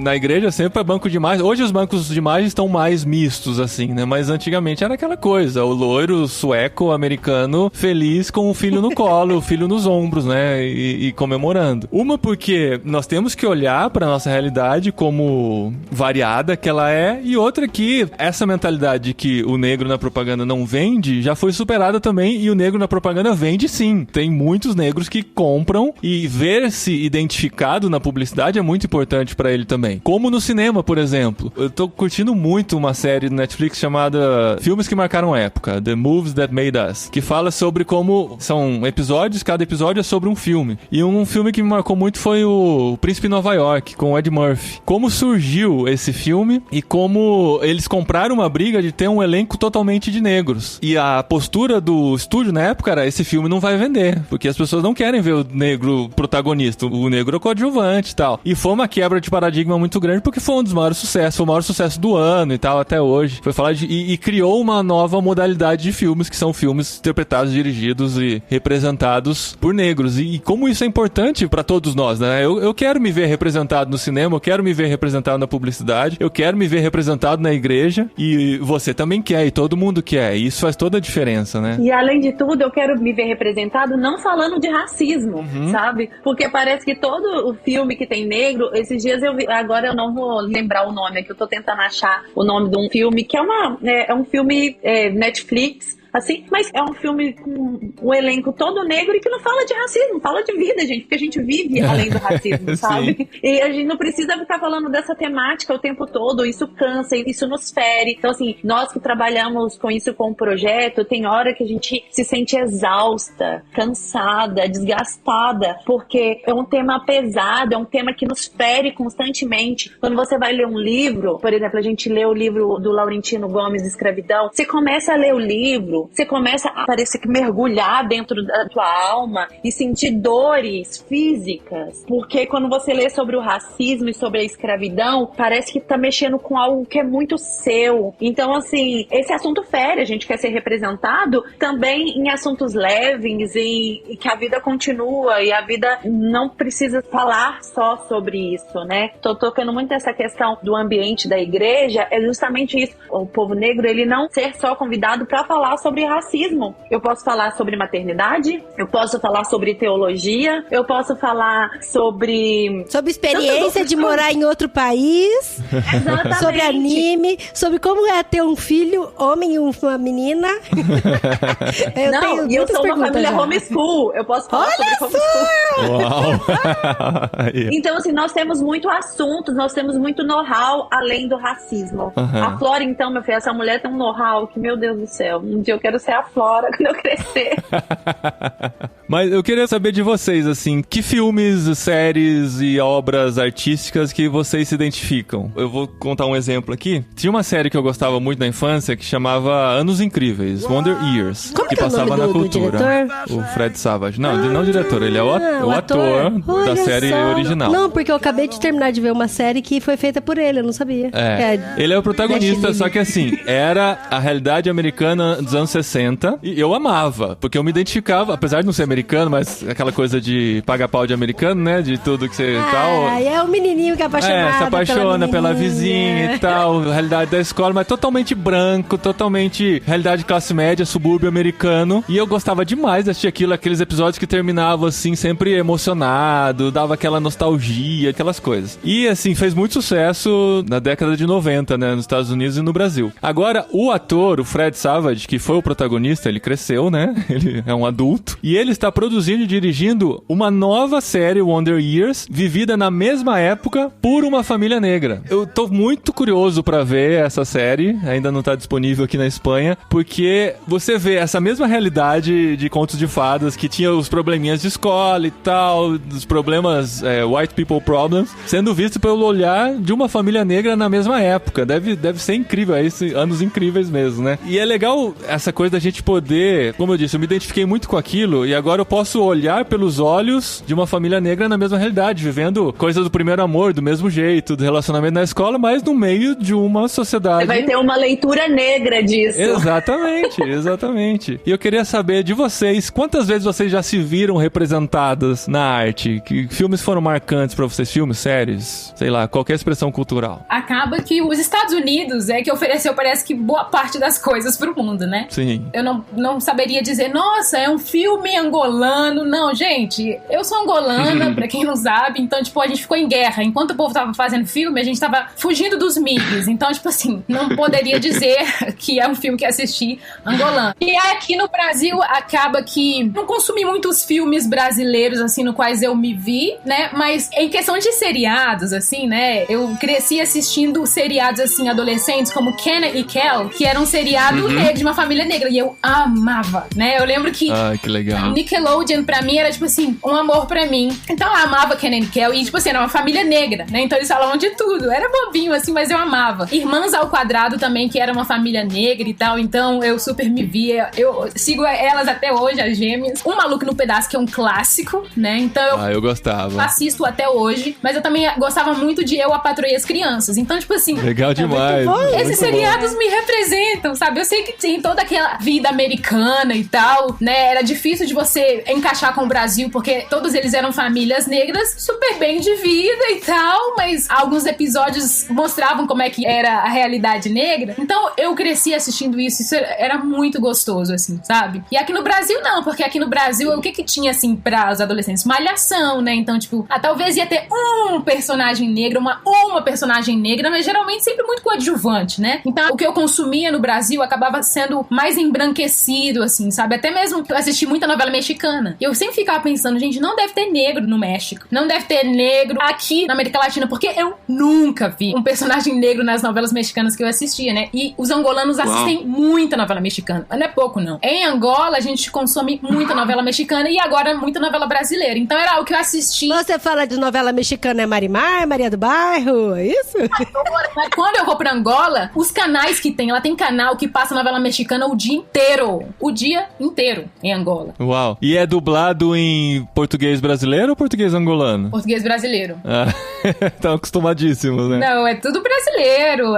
Na igreja sempre é banco de imagem. Hoje os bancos de imagem estão mais mistos, assim, né? Mas antigamente era aquela coisa, o loiro sueco, americano, feliz com o filho no colo, o filho nos ombros, né, e comemorando. Uma porque nós temos que olhar para nossa realidade como variada que ela é, e outra que essa mentalidade de que o negro na propaganda não vende já foi superada também, e o negro na propaganda vende sim. Tem muitos negros que compram, e ver-se identificado na publicidade é muito importante para ele também. Como no cinema, por exemplo. Eu tô curtindo muito uma série do Netflix chamada Filmes que Marcaram Época, The Movies That Made Us, que fala sobre como são episódios, cada episódio é sobre um filme. E um filme que me marcou muito foi o Príncipe Nova York, com o Ed Murphy. Como surgiu esse filme e como eles compraram uma briga de ter um elenco totalmente de negros. E a postura do estúdio na época era, esse filme não vai vender, porque as pessoas não querem ver o negro protagonista, o negro é coadjuvante e tal. E foi uma quebra de paradigma muito grande, porque foi um dos maiores sucessos, foi o maior sucesso do ano e tal, até hoje. Foi falar e criou uma nova modalidade de filmes, que são filmes interpretados, dirigidos e representados por negros, e como isso é importante pra todos nós, né? Eu quero me ver representado no cinema, eu quero me ver representado na publicidade, eu quero me ver representado na igreja, e você também quer, e todo mundo quer, e isso faz toda a diferença, né? E além de tudo, eu quero me ver representado não falando de racismo, sabe? Porque parece que todo o filme que tem negro, esses dias eu vi, agora eu não vou lembrar o nome, é que eu tô tentando achar o nome de um filme, que é um filme Netflix, assim, mas é um filme com o elenco todo negro e que não fala de racismo, fala de vida, gente, porque a gente vive além do racismo, sabe? E a gente não precisa ficar falando dessa temática o tempo todo, isso cansa, isso nos fere. Então, assim, nós que trabalhamos com isso com o projeto, tem hora que a gente se sente exausta, cansada, desgastada, porque é um tema pesado, é um tema que nos fere constantemente. Quando você vai ler um livro, por exemplo, a gente lê o livro do Laurentino Gomes, Escravidão, você começa a ler o livro, você começa a parecer que mergulhar dentro da tua alma e sentir dores físicas, porque quando você lê sobre o racismo e sobre a escravidão, parece que tá mexendo com algo que é muito seu. Então, assim, esse assunto fere, a gente quer ser representado também em assuntos leves e que a vida continua e a vida não precisa falar só sobre isso, né? Tô tocando muito nessa questão do ambiente da igreja, é justamente isso, o povo negro, ele não ser só convidado para falar sobre sobre racismo, eu posso falar sobre maternidade, eu posso falar sobre teologia, eu posso falar sobre experiência de morar em outro país. Exatamente. Sobre anime, sobre como é ter um filho, homem e uma menina. Eu sou uma família homeschool. Eu posso falar sobre homeschool. Uau! Então, assim, nós temos muito assuntos, nós temos muito know-how além do racismo. A Flora, então, meu filho, essa mulher tem um know-how que, meu Deus do céu, um dia eu quero ser a Flora quando eu crescer. Mas eu queria saber de vocês, assim, que filmes, séries e obras artísticas que vocês se identificam? Eu vou contar um exemplo aqui. Tinha uma série que eu gostava muito na infância que chamava Anos Incríveis, Wonder Years. Como que é o passava nome na do cultura. diretor? O Fred Savage. Não o diretor, ele é o ator da Olha série só. original. Não, porque eu acabei de terminar de ver uma série que foi feita por ele, eu não sabia. Ele é o protagonista, só que assim, era a realidade americana dos anos 60 e eu amava, porque eu me identificava, apesar de não ser americano, mas aquela coisa de paga pau de americano, né, de tudo que você tal. É o menininho que é apaixonado se apaixona pela vizinha e tal, realidade da escola, mas totalmente branco, totalmente realidade classe média, subúrbio americano, e eu gostava demais de assistir aquilo, aqueles episódios que terminavam assim, sempre emocionado, dava aquela nostalgia, aquelas coisas. E assim, fez muito sucesso na década de 90, né, nos Estados Unidos e no Brasil. Agora, o ator, o Fred Savage, que foi o protagonista, ele cresceu, né, ele é um adulto, e ele está produzindo e dirigindo uma nova série, Wonder Years, vivida na mesma época por uma família negra. Eu tô muito curioso pra ver essa série, ainda não tá disponível aqui na Espanha, porque você vê essa mesma realidade de contos de fadas, que tinha os probleminhas de escola e tal, os problemas, white people problems, sendo visto pelo olhar de uma família negra na mesma época. Deve ser incrível, anos incríveis mesmo, né? E é legal essa coisa da gente poder, como eu disse, eu me identifiquei muito com aquilo, e agora eu posso olhar pelos olhos de uma família negra na mesma realidade, vivendo coisas do primeiro amor, do mesmo jeito, do relacionamento na escola, mas no meio de uma sociedade. Você vai ter uma leitura negra disso. Exatamente. E eu queria saber de vocês, quantas vezes vocês já se viram representadas na arte? Que filmes foram marcantes pra vocês? Filmes, séries, sei lá, qualquer expressão cultural. Acaba que os Estados Unidos é que ofereceu, parece que, boa parte das coisas pro mundo, né? Sim. Eu não saberia dizer, nossa, é um filme angolano. Não, gente, eu sou angolana, pra quem não sabe, então, tipo, a gente ficou em guerra. Enquanto o povo tava fazendo filme, a gente tava fugindo dos MIGs. Então, tipo assim, não poderia dizer que é um filme que assisti angolano. E aqui no Brasil, acaba que não consumi muitos filmes brasileiros, assim, no quais eu me vi, né? Mas em questão de seriados, assim, né? Eu cresci assistindo seriados, assim, adolescentes, como Kenan e Kel, que era um seriado negro, de uma família negra. E eu amava, né? Eu lembro que que legal. Nickelodeon, pra mim, era, tipo assim, um amor pra mim. Então, eu amava Kenan e Kel. E, tipo assim, era uma família negra, né? Então, eles falavam de tudo. Era bobinho, assim, mas eu amava. Irmãs ao Quadrado também, que era uma família negra e tal. Então, eu super me via. Eu sigo elas até hoje, as gêmeas. Um Maluco no Pedaço, que é um clássico, né? Então, eu gostava. Assisto até hoje. Mas eu também gostava muito de Eu, a Patroa e as Crianças. Então, tipo assim... Legal demais. Esses seriados me representam, sabe? Eu sei que tem toda aquela vida americana e tal, né? Era difícil de você encaixar com o Brasil, porque todos eles eram famílias negras super bem de vida e tal, mas alguns episódios mostravam como é que era a realidade negra. Então, eu cresci assistindo isso era muito gostoso, assim, sabe? E aqui no Brasil, não, porque aqui no Brasil, o que tinha, assim, para os adolescentes? Malhação, né? Então, tipo, talvez ia ter um personagem negro, uma personagem negra, mas geralmente sempre muito coadjuvante, né? Então, o que eu consumia no Brasil acabava sendo mais embranquecido, assim, sabe? Até mesmo eu assisti muita novela mexicana. E eu sempre ficava pensando, gente, não deve ter negro no México. Não deve ter negro aqui na América Latina, porque eu nunca vi um personagem negro nas novelas mexicanas que eu assistia, né? E os angolanos assistem muita novela mexicana. Mas não é pouco, não. Em Angola, a gente consome muita novela mexicana e agora muita novela brasileira. Então era o que eu assisti. Você fala de novela mexicana, é Marimar, Maria do Bairro, é isso? Mas quando eu vou pra Angola, os canais que tem, ela tem canal que passa novela mexicana o dia inteiro. O dia inteiro em Angola. Uau. E é dublado em português brasileiro ou português angolano? Português brasileiro. Estão acostumadíssimos, né? Não, é tudo brasileiro.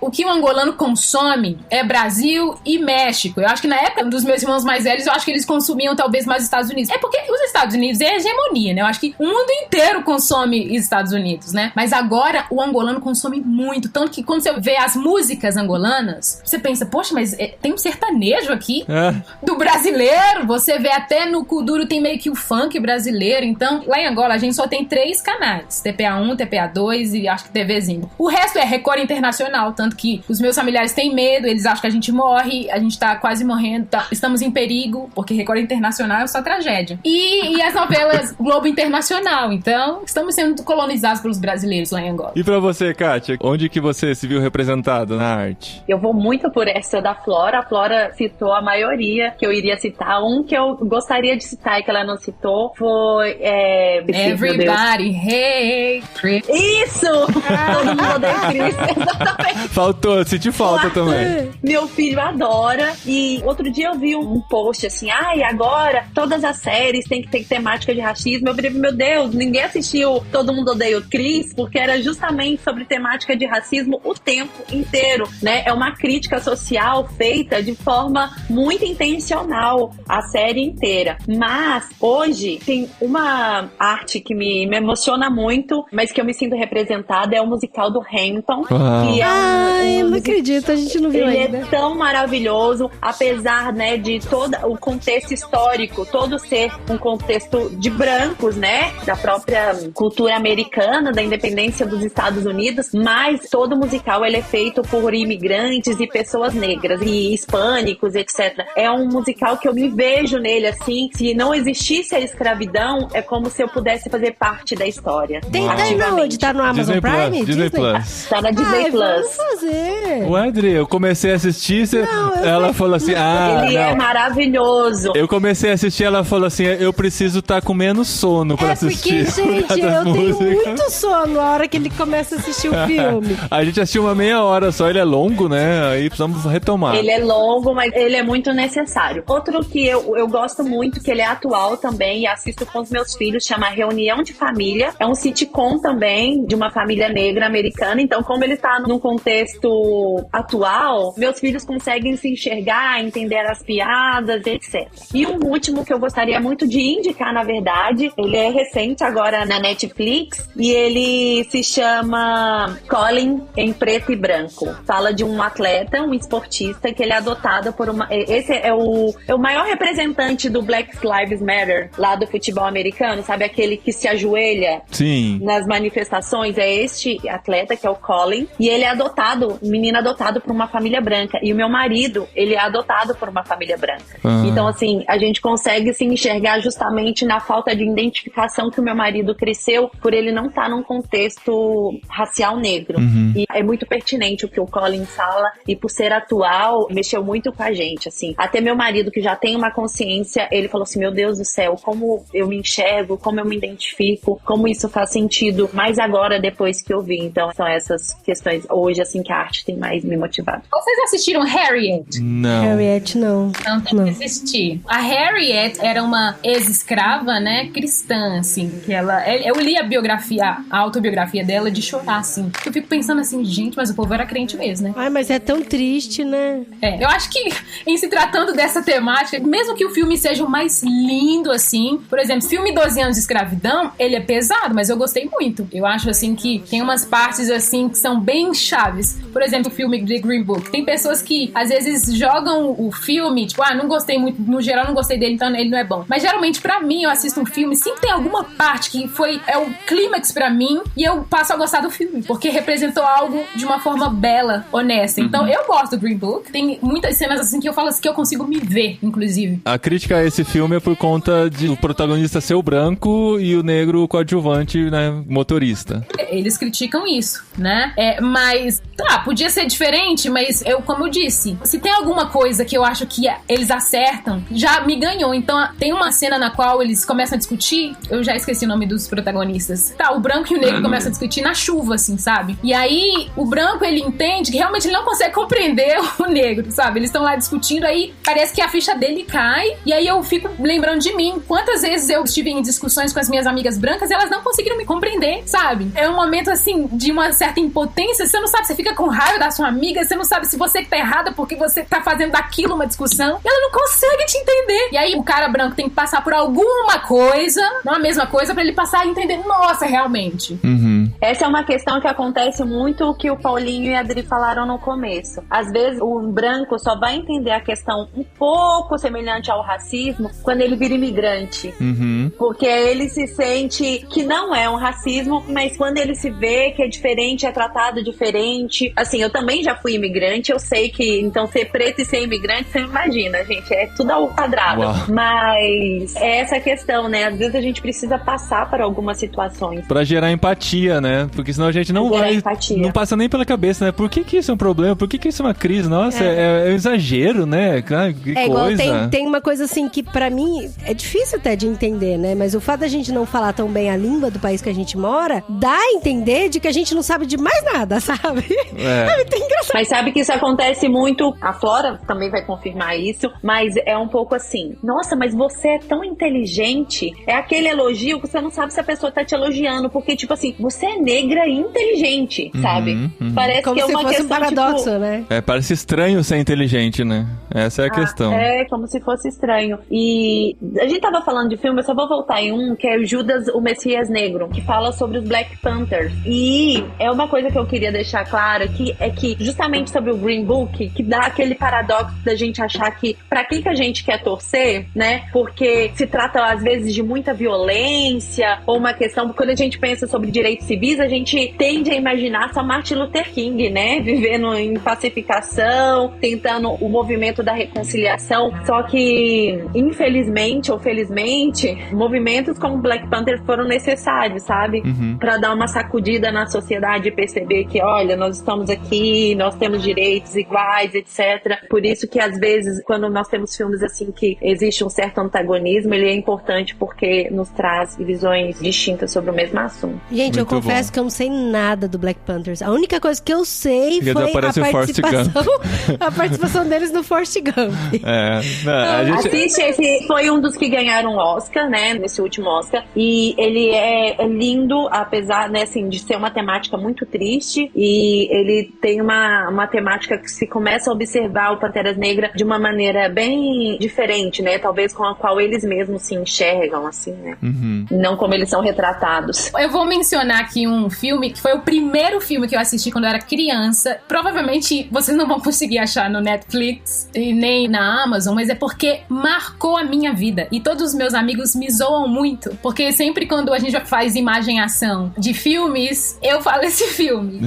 O que o angolano consome é Brasil e México. Eu acho que na época dos meus irmãos mais velhos, eu acho que eles consumiam talvez mais os Estados Unidos. É porque os Estados Unidos é hegemonia, né? Eu acho que o mundo inteiro consome Estados Unidos, né? Mas agora o angolano consome muito. Tanto que quando você vê as músicas angolanas, você pensa, poxa, mas tem um sertanejo aqui do brasileiro. Você vê até no Kuduro tem meio que o funk brasileiro. Então, lá em Angola, a gente só tem 3 canais. TPA1, TPA2 e acho que TVzinho. O resto é Record Internacional. Tanto que os meus familiares têm medo, eles acham que a gente morre, a gente tá quase morrendo, estamos em perigo, porque Record Internacional é só tragédia. E as novelas Globo Internacional. Então, estamos sendo colonizados pelos brasileiros lá em Angola. E pra você, Kátia, onde que você se viu representado na arte? Eu vou muito por essa da Flora. A Flora citou a maioria que eu iria citar. Um que eu gostaria de citar e que ela não citou foi... Everybody, hey, Chris. Isso! Todo mundo odeia Chris. Exatamente. Faltou, senti falta também. Meu filho adora. E outro dia eu vi um post assim, agora todas as séries têm que ter temática de racismo. Eu falei, meu Deus, ninguém assistiu Todo Mundo Odeia o Chris, porque era justamente sobre temática de racismo o tempo inteiro, né? É uma crítica social feita de forma muito intencional a série inteira. Mas hoje tem uma arte que me emociona muito, mas que eu me sinto representada, é o musical do Hamilton. Que eu não acredito, a gente não viu ainda. Ele é tão maravilhoso, apesar, né, de todo o contexto histórico, todo ser um contexto de brancos, né, da própria cultura americana, da independência dos Estados Unidos, mas todo musical ele é feito por imigrantes e pessoas negras e hispânicos, etc. É um musical que eu me vejo nele, assim, se não existisse a escravidão, é como se eu pudesse fazer parte da história. Tá onde? Tá no Amazon Disney Prime? Disney Plus. Tá na Disney Plus. Vamos fazer. Ué, Adri, eu comecei a assistir, ela falou assim, ele é maravilhoso. Eu comecei a assistir, ela falou assim, eu preciso estar com menos sono pra assistir. Porque, gente, eu tenho muito sono a hora que ele começa a assistir o filme. A gente assistiu uma meia hora só, ele é longo, né? Aí precisamos retomar. Ele é longo, mas ele é muito necessário. Outro que eu gosto muito, que ele é atual também, e assisto com os meus filhos, chama Reunião de Família. É um sitcom também, de uma família negra americana. Então, como ele tá num contexto atual, meus filhos conseguem se enxergar, entender as piadas, etc. E um último que eu gostaria muito de indicar, na verdade, ele é recente agora na Netflix, e ele se chama Colin em Preto e Branco. Fala de um atleta, um esportista, que ele é adotado por uma... Esse é o maior representante do Black Lives Matter, lá do futebol americano, sabe? Aquele que se ajoelha nas manifestações. É este atleta, que é o Colin, e ele é adotado, um menino adotado por uma família branca. E o meu marido, ele é adotado por uma família branca. Então, assim, a gente consegue se enxergar justamente na falta de identificação que o meu marido cresceu por ele não estar num contexto racial negro. E é muito pertinente o que o Colin fala, e por ser atual, mexeu muito com a gente, assim. Até meu marido, que já tem uma consciência, ele falou assim, meu Deus do céu, como eu me enxergo, como eu me identifico, como isso faz sentido, mais agora, depois que eu vi. Então, são essas questões hoje, assim, que a arte tem mais me motivado. Vocês assistiram Harriet? Não. Harriet, não. Não, tem que assistir. A Harriet era uma ex-escrava, né, cristã, assim, que eu li a autobiografia dela de chorar, assim. Eu fico pensando assim, gente, mas o povo era crente mesmo, né? Ai, mas é tão triste, né? Eu acho que, em se tratando dessa temática, mesmo que o filme seja o mais lindo, assim, por exemplo, filme 12 anos de escravidão, ele é pesado, mas eu gostei muito. Eu acho, assim, que tem umas partes, assim, que são bem chaves. Por exemplo, o filme The Green Book. Tem pessoas que, às vezes, jogam o filme, tipo, não gostei muito, no geral não gostei dele, então ele não é bom. Mas, geralmente, pra mim, eu assisto um filme, sempre tem alguma parte que é o clímax pra mim, e eu passo a gostar do filme, porque representou algo de uma forma bela, honesta. Então, eu gosto do Green Book. Tem muitas cenas, assim, que eu falo assim, que eu consigo me ver, inclusive. A crítica a esse filme é por conta de o protagonista ser o branco e o negro coadjuvante, né, motorista. Eles criticam isso, né? Mas, podia ser diferente, mas como eu disse, se tem alguma coisa que eu acho que eles acertam, já me ganhou. Então, tem uma cena na qual eles começam a discutir, eu já esqueci o nome dos protagonistas. O branco e o negro começam a discutir na chuva, assim, sabe? E aí, o branco, ele entende que realmente ele não consegue compreender o negro, sabe? Eles estão lá discutindo, aí parece que a ficha dele cai, E aí eu fico lembrando de mim. Quantas vezes eu estive em discussões com as minhas amigas brancas e elas não conseguiram me compreender, sabe? É um momento, assim, de uma certa impotência. Você não sabe, você fica com raiva da sua amiga, você não sabe se você que tá errada porque você tá fazendo daquilo uma discussão. E ela não consegue te entender. E aí o cara branco tem que passar por alguma coisa, não a mesma coisa, pra ele passar a entender. Nossa, realmente. Essa é uma questão que acontece muito o que o Paulinho e a Adri falaram no começo. Às vezes o branco só vai entender a questão um pouco semelhante ao racismo quando ele vira imigrante. Porque ele se sente que não é um racismo, mas quando ele se vê que é diferente, é tratado diferente. Assim, eu também já fui imigrante, eu sei que então ser preto e ser imigrante, você imagina, gente, é tudo ao quadrado. Uau. Mas é essa questão, né? Às vezes a gente precisa passar por algumas situações. Pra gerar empatia, né? Porque senão a gente não vai... Empatia. Não passa nem pela cabeça, né? Por que isso é um problema? Por que isso é uma crise? Nossa, é um exagero, né? Que igual coisa. tem uma coisa assim que pra mim é difícil até de entender, né? Mas o fato da gente não falar tão bem a língua do país que a gente mora, dá a entender de que a gente não sabe de mais nada, sabe? É muito engraçado. Mas sabe que isso acontece muito, a Flora também vai confirmar isso, mas é um pouco assim, nossa, mas você é tão inteligente, é aquele elogio que você não sabe se a pessoa tá te elogiando, porque tipo assim, você é negra e inteligente, sabe? Parece como que é se uma fosse questão, um paradoxo, tipo, né? Parece estranho ser inteligente, né? Essa é a questão. É, como se fosse estranho. E a gente tava falando de filme, eu só vou voltar em um, que é o Judas, o Messias Negro, que fala sobre os Black Panthers. E é uma coisa que eu queria deixar claro aqui, é que justamente sobre o Green Book, que dá aquele paradoxo da gente achar que pra que a gente quer torcer, né? Porque se trata às vezes de muita violência, ou uma questão, quando a gente pensa sobre direitos civis, a gente tende a imaginar só Martin Luther King, né? Vivendo em pacificação, tentando o movimento da reconciliação. Só que, infelizmente ou felizmente, movimentos como Black Panther foram necessários, sabe? Pra dar uma sacudida na sociedade e perceber que, olha, nós estamos aqui, nós temos direitos iguais, etc. Por isso que, às vezes, quando nós temos filmes assim que existe um certo antagonismo, ele é importante porque nos traz visões distintas sobre o mesmo assunto. Gente, eu confesso que eu não sei nada do Black Panthers. A única coisa que eu sei foi a participação deles no Forrest Gump. Assiste, esse foi um dos que ganharam o Oscar, né, nesse último Oscar, e ele é lindo, apesar, né, assim, de ser uma temática muito triste, e ele tem uma temática que se começa a observar o Panteras Negras de uma maneira bem diferente, né, talvez com a qual eles mesmos se enxergam, assim, né, não como eles são retratados. Eu vou mencionar aqui um filme que foi o primeiro filme que eu assisti quando eu era criança. Provavelmente vocês não vão conseguir achar no Netflix e nem na Amazon, mas é porque marcou a minha vida. E todos os meus amigos me zoam muito, porque sempre quando a gente faz imagem e ação de filmes, eu falo esse filme.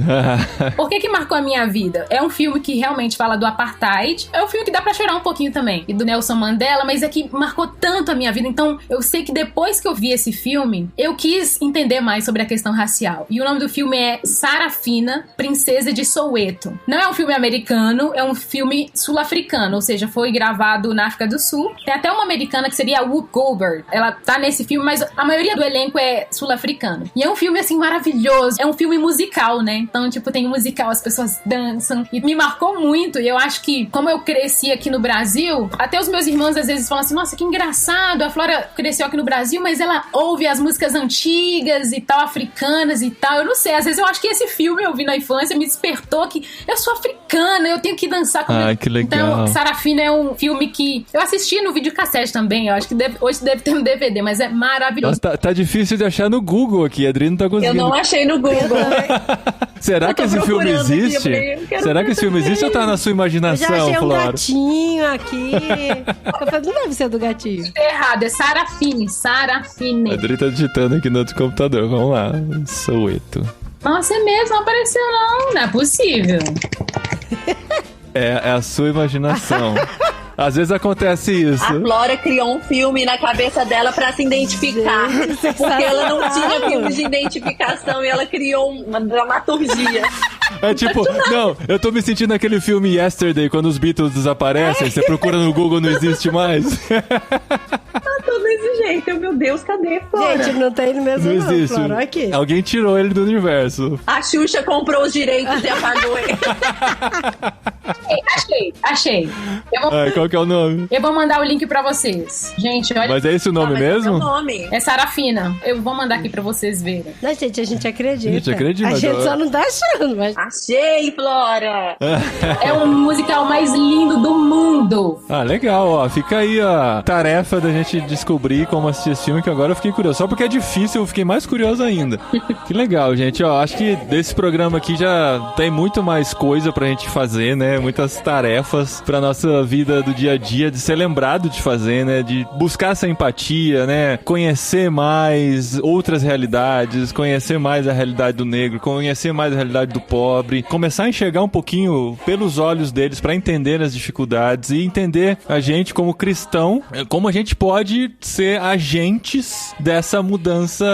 Por que marcou a minha vida? É um filme que realmente fala do apartheid. É um filme que dá pra chorar um pouquinho também. E do Nelson Mandela, mas é que marcou tanto a minha vida. Então, eu sei que depois que eu vi esse filme, eu quis entender mais sobre a questão racial. E o nome do filme é Sarafina, Princesa de Soweto. Não é um filme americano, é um filme sul-africano, ou seja, foi gravado na África do Sul. Tem até uma americana que seria a Whoopi Goldberg. Ela tá nesse filme, mas a maioria do elenco é sul-africano. E é um filme, assim, maravilhoso. É um filme musical, né? Então, tipo, tem um musical, as pessoas dançam. E me marcou muito. E eu acho que, como eu cresci aqui no Brasil, até os meus irmãos às vezes falam assim, nossa, que engraçado, a Flora cresceu aqui no Brasil, mas ela ouve as músicas antigas e tal, africanas e tal. Eu não sei, às vezes eu acho que esse filme eu vi na infância me despertou que eu sou africana, eu tenho que dançar com que legal. Então, Sarafina é um filme que eu assisti no videocassete também. Eu acho que hoje deve ter um DVD, mas é maravilhoso. Nossa, tá difícil de achar no Google aqui, a Adri não tá conseguindo. Eu não achei no Google. Será que esse filme existe? Será que esse filme existe ou tá na sua imaginação, Flora? Eu já achei um gatinho aqui. Eu falei, não deve ser do gatinho. Errado, é Sarafine. Sarafine. A Adri tá digitando aqui no outro computador. Vamos lá. Soweto. Nossa, é mesmo, não apareceu não é possível. É a sua imaginação. Às vezes acontece isso. A Flora criou um filme na cabeça dela pra se identificar. Porque ela não tinha filmes de identificação e ela criou uma dramaturgia. É tipo, não, eu tô me sentindo naquele filme Yesterday, quando os Beatles desaparecem, você procura no Google, não existe mais. Eu tô desse jeito. Meu Deus, cadê, Flora? Gente, não tem mesmo Não não, existe. Flora. Olha aqui. Alguém tirou ele do universo. A Xuxa comprou os direitos e apagou ele. Achei. Qual que é o nome? Eu vou mandar o link pra vocês. Gente, olha. Mas é esse o nome Mas é mesmo? meu nome. É Sarafina. Eu vou mandar aqui pra vocês verem. Não, gente, a gente acredita. A gente acredita, A gente agora. só não tá achando, mas... Achei, Flora! É o musical mais lindo do mundo. Ah, legal, ó. Fica aí a tarefa da gente descobrir como assistir esse filme, que agora eu fiquei curioso. Só porque é difícil, eu fiquei mais curioso ainda. Que legal, gente. Ó, acho que desse programa aqui já tem muito mais coisa pra gente fazer, né? Muitas tarefas pra nossa vida do dia a dia, de ser lembrado de fazer, né? De buscar essa empatia, né? Conhecer mais outras realidades, conhecer mais a realidade do negro, conhecer mais a realidade do pobre, começar a enxergar um pouquinho pelos olhos deles pra entender as dificuldades e entender a gente como cristão, como a gente pode ser agentes dessa mudança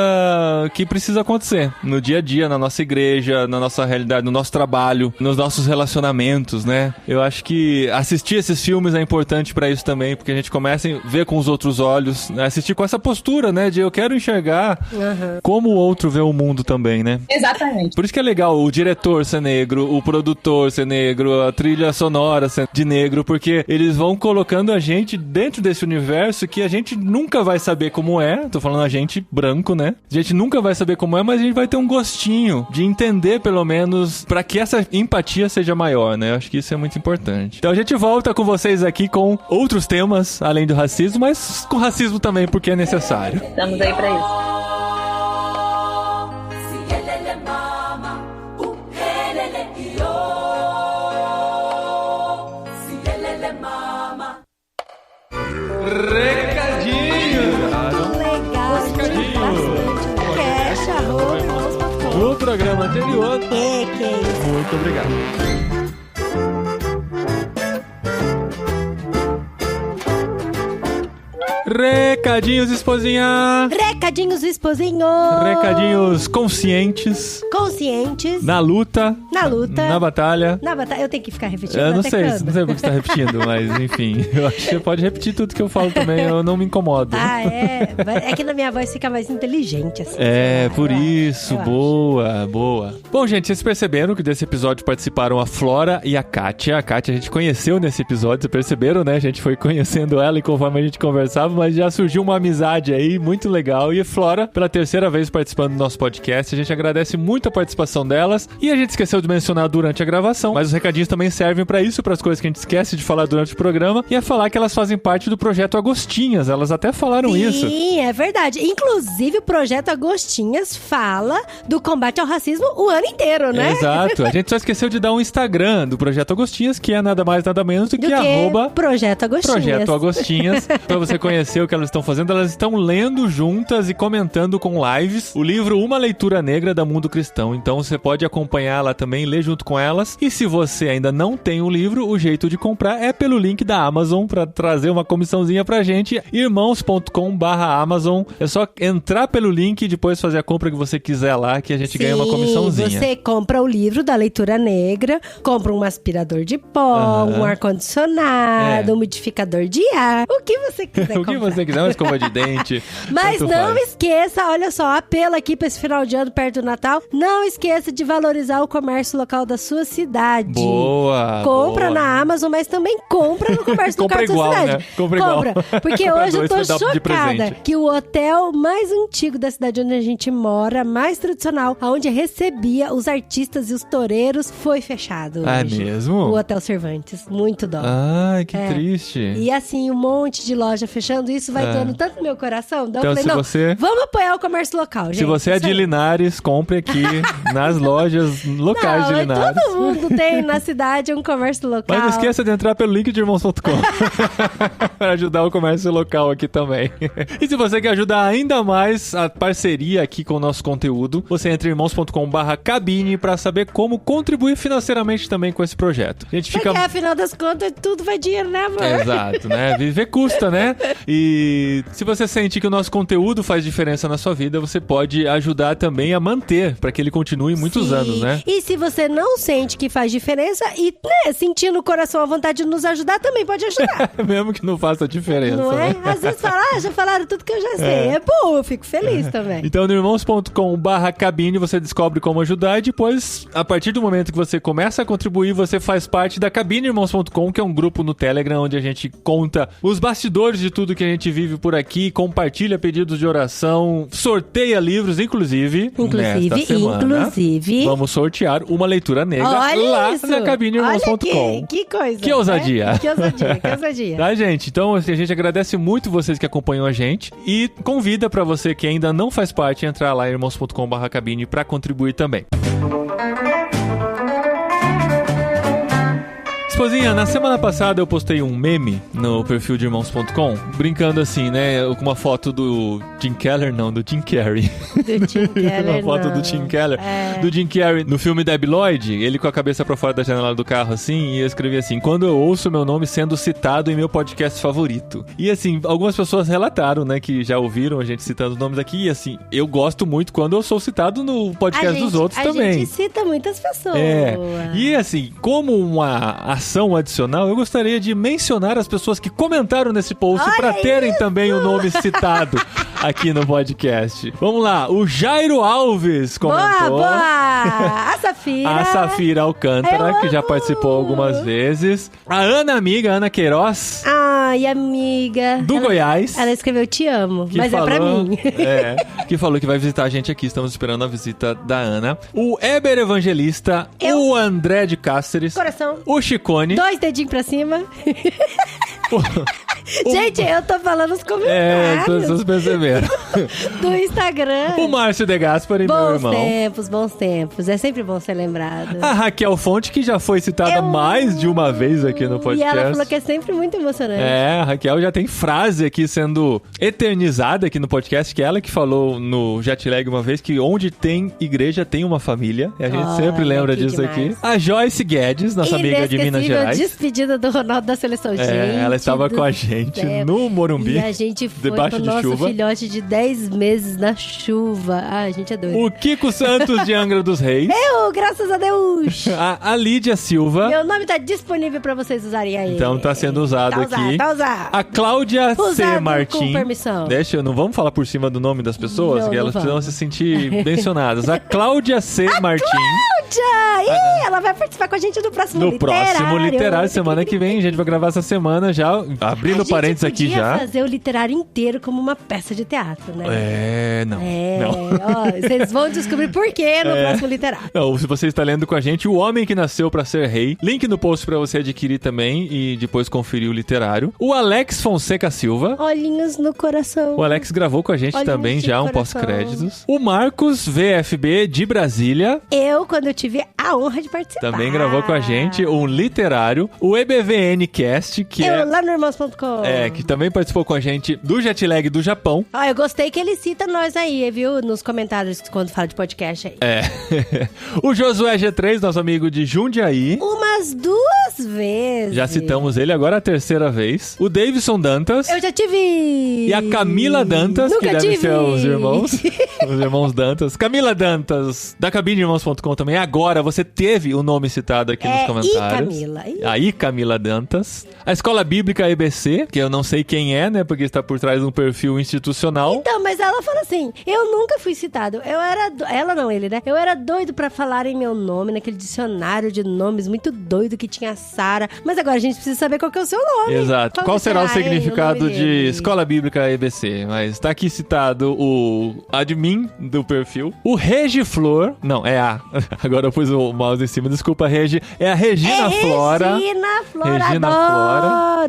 que precisa acontecer no dia a dia, na nossa igreja, na nossa realidade, no nosso trabalho, nos nossos relacionamentos, né? Eu acho que assistir esses filmes é importante pra isso também, porque a gente começa a ver com os outros olhos, né? Assistir com essa postura, né? De eu quero enxergar como o outro vê o mundo também, né? Exatamente. Por isso que é legal o diretor ser negro, o produtor ser negro, a trilha sonora ser de negro, porque eles vão colocando a gente dentro desse universo que a gente nunca vai saber como é. Tô falando a gente branco, né? A gente nunca vai saber como é, mas a gente vai ter um gostinho de entender, pelo menos, pra que essa empatia seja maior, né? Eu acho que isso é muito importante. Então a gente volta com vocês aqui com outros temas, além do racismo, mas com racismo também, porque é necessário. Estamos aí pra isso. Recadinhos! Legal, bastante. Cash, arroba, No programa anterior. que é isso? Muito obrigado. Recadinhos, esposinha! Recadinhos, esposinho! Recadinhos conscientes. Conscientes. Na luta. Na luta. Na batalha. Na batalha. Eu tenho que ficar repetindo. Eu não até sei quando? por que você tá repetindo, mas enfim. Eu acho que você pode repetir tudo que eu falo também, eu não me incomodo. Ah, é? É que na minha voz fica mais inteligente, assim. É, por eu isso. acho. Boa, boa. Bom, gente, vocês perceberam que desse episódio participaram a Flora e a Kátia. A Kátia a gente conheceu nesse episódio, vocês perceberam, né? A gente foi conhecendo ela e conforme a gente conversava, mas já surgiu uma amizade aí, muito legal. E a Flora, pela terceira vez participando do nosso podcast, a gente agradece muito a participação delas. E a gente esqueceu de mencionar durante a gravação, mas os recadinhos também servem pra isso, pras coisas que a gente esquece de falar durante o programa. E é falar que elas fazem parte do Projeto Agostinhas. Elas até falaram isso. Sim, é verdade. Inclusive, o Projeto Agostinhas fala do combate ao racismo o ano inteiro, né? Exato. A gente só esqueceu de dar um Instagram do Projeto Agostinhas, que é nada mais, nada menos do que arroba Projeto Agostinhas. Projeto Agostinhas, pra você conhecer o que elas estão fazendo. Elas estão lendo juntas e comentando com lives o livro Uma Leitura Negra da Mundo Cristão. Então você pode acompanhar lá também, ler junto com elas. E se você ainda não tem o livro, o jeito de comprar é pelo link da Amazon, pra trazer uma comissãozinha pra gente. irmãos.com/Amazon. É só entrar pelo link e depois fazer a compra que você quiser lá, que a gente ganha uma comissãozinha. Você compra o livro da leitura negra, compra um aspirador de pó, um ar-condicionado, um umidificador de ar, o que você quiser O que comprar. você quiser, uma escova de dente. Mas tanto não faz. esqueça, olha só, apelo aqui pra esse final de ano, perto do Natal, não esqueça de valorizar o comércio local da sua cidade. Boa! Compra boa. na Amazon, mas também compra no comércio local Compra da sua igual, cidade. né? Compra igual. Porque Compra hoje eu dois tô pra dar de chocada presente. que o hotel mais antigo da cidade onde a gente mora, mais tradicional, onde recebia os artistas e os toureiros, foi fechado Ah, é hoje. mesmo? O Hotel Cervantes. Muito dó. Ai, que É. triste. E assim, um monte de loja fechando, isso vai doando tanto no meu coração. Então eu Então, falei, se não, você- vamos apoiar o comércio local, gente. Se você é Isso de aí. Linares, compre aqui nas lojas locais Não, de mas Linares. todo mundo tem na cidade um comércio local. Mas não esqueça de entrar pelo link de irmãos.com para ajudar o comércio local aqui também. E se você quer ajudar ainda mais a parceria aqui com o nosso conteúdo, você entra em irmãos.com/cabine para saber como contribuir financeiramente também com esse projeto. A gente fica... Porque afinal das contas, tudo vai dinheiro, né, amor? Exato, né? Viver custa, né? E se você sente que o nosso conteúdo faz diferença na sua vida, você pode ajudar também a manter, para que ele continue muitos anos, né? E se você não sente que faz diferença e, né, sentindo no coração a vontade de nos ajudar, também pode ajudar. Mesmo que não faça diferença, Não é? né? Às vezes fala, já falaram tudo que eu já sei. É bom, eu fico feliz também. Então, no irmãos.com/cabine, você descobre como ajudar e depois, a partir do momento que você começa a contribuir, você faz parte da cabineirmãos.com, que é um grupo no Telegram onde a gente conta os bastidores de tudo que a gente vive por aqui, compartilha pedidos de oração, sorteia livros, inclusive nesta semana, vamos sortear uma leitura negra lá na cabineirmãos.com. Que coisa. Que ousadia. Né? Que ousadia. Tá, gente? Então, assim, a gente agradece muito vocês que acompanham a gente e convida pra você que ainda não faz parte entrar lá em irmãos.com/cabine pra contribuir também. Esposinha, na semana passada eu postei um meme no perfil de irmãos.com, brincando assim, né, com uma foto do Jim Keller, não, do Jim Carrey. Do Jim Keller, uma foto do Jim Keller. Do Jim Carrey no filme Debi Lloyd, ele com a cabeça pra fora da janela do carro assim, e eu escrevi assim: quando eu ouço meu nome sendo citado em meu podcast favorito. E assim, algumas pessoas relataram, né, que já ouviram a gente citando os nomes aqui, e assim, eu gosto muito quando eu sou citado no podcast dos outros também. A gente cita muitas pessoas. E assim, como uma ação adicional, eu gostaria de mencionar as pessoas que comentaram nesse post para terem também o nome citado aqui no podcast. Vamos lá, o Jairo Alves comentou. Boa! A Safira. A Safira Alcântara, que já participou algumas vezes. A Ana Queiroz. Ai, amiga. Do Goiás. Ela escreveu te amo, mas falou, é pra mim. Que falou que vai visitar a gente aqui. Estamos esperando a visita da Ana. O Eber Evangelista. O André de Cáceres. Coração. O Chicone. 2 dedinhos pra cima. Gente, eu tô falando os comentários. As pessoas perceberam. Do Instagram. O Márcio De Gaspari, meu irmão. Bons tempos. É sempre bom ser lembrado. A Raquel Fonte, que já foi citada mais de uma vez aqui no podcast. E ela falou que é sempre muito emocionante. A Raquel já tem frase aqui sendo eternizada aqui no podcast, que é ela que falou no Jetlag uma vez, que onde tem igreja tem uma família. E a gente sempre lembra disso demais. Aqui. A Joyce Guedes, nossa amiga de Minas Gerais. Despedida do Ronaldo da Seleção, gente. Ela estava com a gente no Morumbi. E a gente foi com o nosso filhote de 10 meses na chuva. A gente é doido. O Kiko Santos de Angra dos Reis. Graças a Deus. A Lídia Silva. Meu nome tá disponível pra vocês usarem aí. Então tá sendo usado aqui. Tá usado. A Cláudia C. Martim. Com permissão. Não vamos falar por cima do nome das pessoas, que elas precisam se sentir mencionadas. A Cláudia C. Martim. Ela vai participar com a gente no próximo Literário. No próximo Literário, semana que vem. A gente vai gravar essa semana já, abrindo parênteses aqui já. A gente podia fazer o Literário inteiro como uma peça de teatro, né? Não. Vocês vão descobrir por quê no próximo Literário. Não, se você está lendo com a gente, O Homem que Nasceu para Ser Rei. Link no post para você adquirir também e depois conferir o Literário. O Alex Fonseca Silva. Olhinhos no coração. O Alex gravou com a gente também já, um pós-créditos. O Marcos VFB de Brasília. Quando eu tive a honra de participar. Também gravou com a gente um Literário. O EBVN Cast, que lá no irmãos.com. Que também participou com a gente do Jetlag do Japão. Eu gostei que ele cita nós aí, viu? Nos comentários quando fala de podcast aí. O Josué G3, nosso amigo de Jundiaí. Umas 2 vezes. Já citamos ele, agora a 3ª vez. O Davidson Dantas. Eu já tive. E a Camila Dantas, Nunca que deve ser os irmãos. Os irmãos Dantas. Camila Dantas, da cabineirmãos.com também. Agora você teve o nome citado aqui nos comentários. Aí Camila Dantas. A Escola Bíblica EBC, que eu não sei quem é, né? Porque está por trás de um perfil institucional. Então, mas ela fala assim, eu nunca fui citado. Ela não, ele, né? Eu era doido pra falarem meu nome naquele dicionário de nomes muito doido que tinha a Sara. Mas agora a gente precisa saber qual que é o seu nome. Exato. Qual será o significado de Escola Bíblica EBC? Mas tá aqui citado o admin do perfil. O Regiflor. Não, é a. Agora eu pus o mouse em cima. Desculpa, Regi. É a Regina Flora. Regina Flora.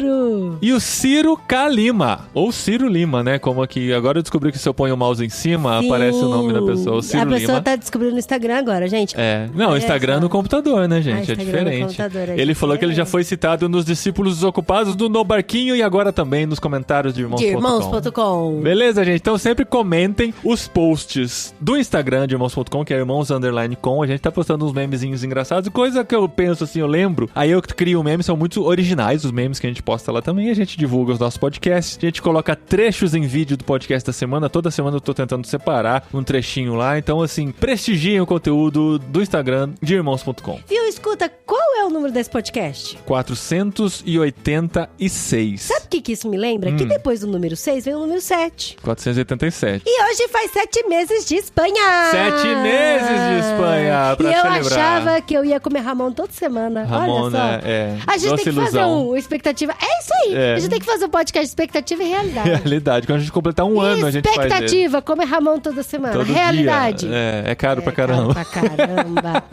E o Ciro K. Lima. Ou Ciro Lima, né? Como aqui. Agora eu descobri que se eu ponho o mouse em cima, aparece o nome da pessoa. O Ciro Lima. A pessoa tá descobrindo no Instagram agora, gente. Não, Instagram no computador, né, gente? É diferente. Ele falou que ele já foi citado nos Discípulos Desocupados, no Barquinho e agora também nos comentários de irmãos.com. Beleza, gente? Então sempre comentem os posts do Instagram de irmãos.com, que é irmãos_com. A gente tá postando uns memezinhos engraçados. Coisa que eu penso assim, eu lembro. Aí eu crio um meme, são muito originais os memes que a gente posta lá também. A gente divulga os nossos podcasts. A gente coloca trechos em vídeo do podcast da semana. Toda semana eu tô tentando separar um trechinho lá. Então, assim, prestigiem o conteúdo do Instagram de irmãos.com. Viu, escuta, qual é o número desse podcast? 486. Sabe o que isso me lembra? Que depois do número 6 vem o número 7. 487. E hoje faz 7 meses de Espanha. 7 meses de Espanha, pra E eu celebrar. achava que eu ia comer Ramon toda semana. Ramon, olha só. né? A gente Doce tem que fazer ilusão. expectativa. É isso aí. É. A gente tem que fazer um podcast de expectativa e realidade. Realidade. Quando a gente completar um ano, a gente faz ele. Expectativa, comer Ramon toda semana. Todo Realidade. dia. É caro pra caramba. Caro pra caramba.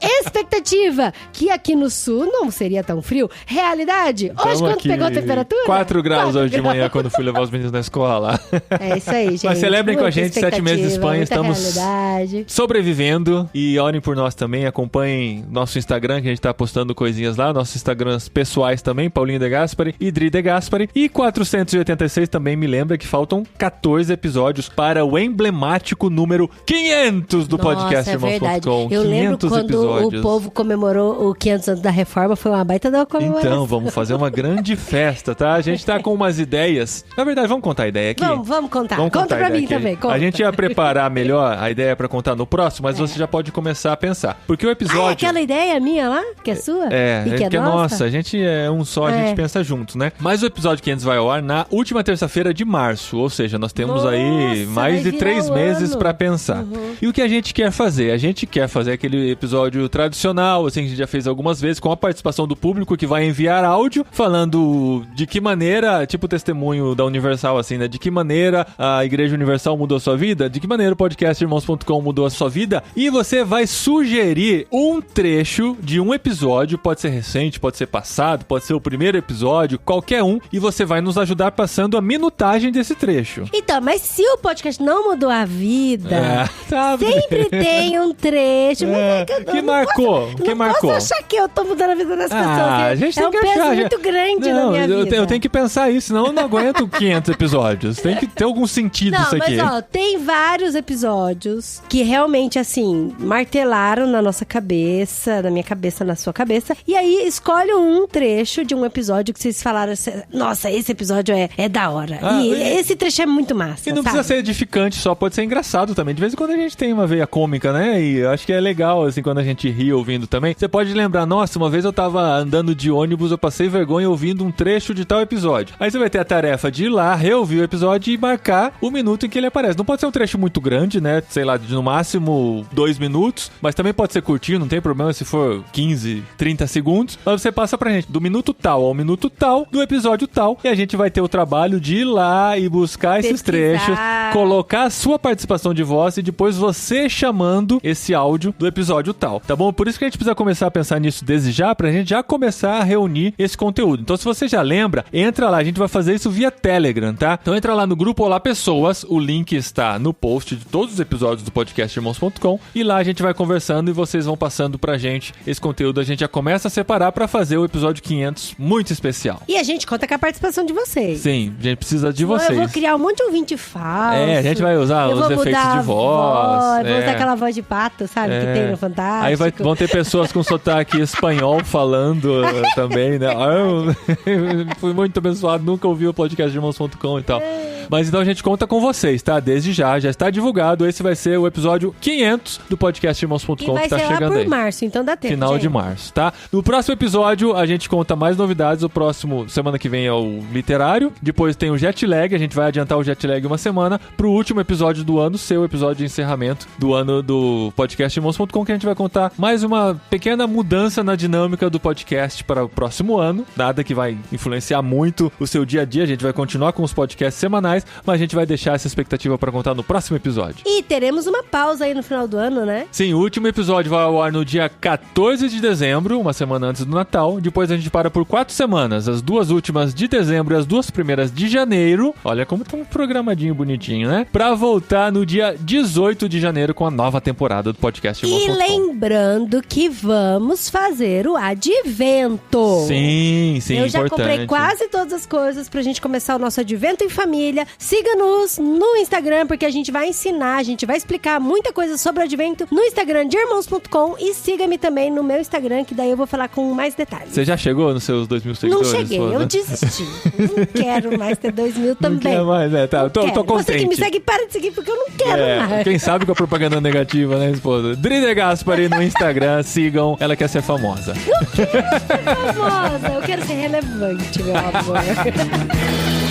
Expectativa, que aqui no sul não seria tão frio. Realidade, hoje Tamo quanto aqui, pegou a temperatura? 4 graus 4 hoje de manhã, graus. quando fui levar os meninos na escola. É isso aí, gente. Mas celebrem com a Muita gente, 7 meses de Espanha, expectativa, muita estamos realidade. sobrevivendo. E orem por nós também, acompanhem nosso Instagram, que a gente tá postando coisinhas lá, nossos Instagrams pessoais também, Paulinho De Gaspari e Dri De Gaspari. E 486 também me lembra que faltam 14 episódios para o emblemático número 500 do podcast Nossa, é verdade. Irmãos.com. Eu lembro 500 quando episódios. o povo comemorou o 500 anos da reforma, foi uma baita da comemoração. Então, vamos fazer uma grande festa, tá? A gente tá com umas ideias. Na verdade, vamos contar a ideia aqui? Vamos contar. Vamos Conta contar a pra ideia mim aqui. também. Conta. A gente ia preparar melhor a ideia pra contar no próximo, mas você já pode começar a pensar. Porque o episódio... Ah, é aquela ideia minha lá? Que é sua? E que é que é nossa? nossa. A gente é um só, a gente pensa junto, né? Mas o episódio 500 vai ao ar na última terça-feira de março, ou seja, nós temos aí Nossa, mais vai de virar 3 o meses ano. pra pensar. E o que a gente quer fazer? A gente quer fazer aquele episódio tradicional, assim, que a gente já fez algumas vezes, com a participação do público que vai enviar áudio, falando de que maneira, tipo o testemunho da Universal, assim, né? De que maneira a Igreja Universal mudou a sua vida, de que maneira o podcast Irmãos.com mudou a sua vida, e você vai sugerir um trecho de um episódio, pode ser recente, pode ser passado, pode ser o primeiro episódio, qualquer um, e você vai nos ajudar passando a minutagem desse trecho. Então, mas se o podcast não mudou a vida, Tá sempre tem um trecho. Mas é que eu que não marcou? posso, Que não marcou? posso achar que eu tô mudando a vida das pessoas. A gente tem um que peso achar. muito grande não, na minha vida. Eu tenho que pensar isso, senão eu não aguento 500 episódios. Tem que ter algum sentido Não, isso aqui. mas ó, tem vários episódios que realmente, assim, martelaram na nossa cabeça, na minha cabeça, na sua cabeça. E aí, escolhe um trecho de um episódio que vocês falaram assim, nossa, esse episódio é da hora. E esse trecho é muito massa, E não precisa ser edificante só, pode ser engraçado também. De vez em quando a gente tem uma veia cômica, né? E eu acho que é legal, assim, quando a gente ri ouvindo também. Você pode lembrar, nossa, uma vez eu tava andando de ônibus, eu passei vergonha ouvindo um trecho de tal episódio. Aí você vai ter a tarefa de ir lá, reouvir o episódio e marcar o minuto em que ele aparece. Não pode ser um trecho muito grande, né? Sei lá, de no máximo 2 minutos, mas também pode ser curtinho, não tem problema se for 15, 30 segundos. Mas você passa pra gente do minuto tal ao minuto tal, do episódio tal, e a gente vai ter o trabalho de ir lá e buscar esses trechos, colocar a sua participação de voz e depois você chamando esse áudio do episódio tal, tá bom? Por isso que a gente precisa começar a pensar nisso desde já, pra gente já começar a reunir esse conteúdo. Então, se você já lembra, entra lá, a gente vai fazer isso via Telegram, tá? Então entra lá no grupo Olá Pessoas, o link está no post de todos os episódios do podcast Irmãos.com, e lá a gente vai conversando e vocês vão passando pra gente esse conteúdo. A gente já começa a separar pra fazer o episódio 500 muito especial. E a gente conta com a participação de vocês. Sim, a gente precisa de Senão vocês. Eu vou criar um monte de ouvinte falso. A gente vai usar eu os vou efeitos mudar de a voz. Vou usar aquela voz de pato, sabe? Que tem no Fantástico. Aí vão ter pessoas com sotaque espanhol falando também, né? Eu fui muito abençoado, nunca ouvi o podcast de Irmãos.com e tal. Mas então a gente conta com vocês, tá? Desde já está divulgado. Esse vai ser o episódio 500 do podcast Irmãos.com que tá vai ser chegando lá por aí. março, então dá tempo, Final gente. de março, tá? No próximo episódio a gente conta mais novidades. O próximo, semana que vem, é o literário. Depois tem o jet lag, a gente vai adiantar o jet lag uma semana pro último episódio do ano, ser o episódio de encerramento do ano do podcast Irmãos.com, que a gente vai contar mais uma pequena mudança na dinâmica do podcast para o próximo ano. Nada que vai influenciar muito o seu dia a dia. A gente vai continuar com os podcasts semanais, mas a gente vai deixar essa expectativa para contar no próximo episódio. E teremos uma pausa aí no final do ano, né? Sim, o último episódio vai ao ar no dia 14 de dezembro, uma semana antes do Natal. Depois a gente para por 4 semanas, as 2 últimas de dezembro e as 2 primeiras de janeiro. Olha como tá um programadinho bonitinho, né? Pra voltar no dia 18 de janeiro com a nova temporada do podcast Irmãos.com. E lembrando que vamos fazer o advento. Sim, Eu já importante. comprei quase todas as coisas pra gente começar o nosso advento em família. Adventista. Siga-nos no Instagram, porque a gente vai ensinar, a gente vai explicar muita coisa sobre o Advento no Instagram de irmãos.com e siga-me também no meu Instagram, que daí eu vou falar com mais detalhes. Você já chegou nos seus 2.000 seguidores? Não cheguei, eu desisti. Não quero mais ter 2.000 também. Não quer mais, né? Tá, tô contente. Você que me segue, para de seguir, porque eu não quero mais. Quem sabe com a propaganda negativa, né, esposa? Dri De Gaspari no Instagram, sigam. Ela quer ser famosa. Eu quero ser famosa, eu quero ser relevante, meu amor.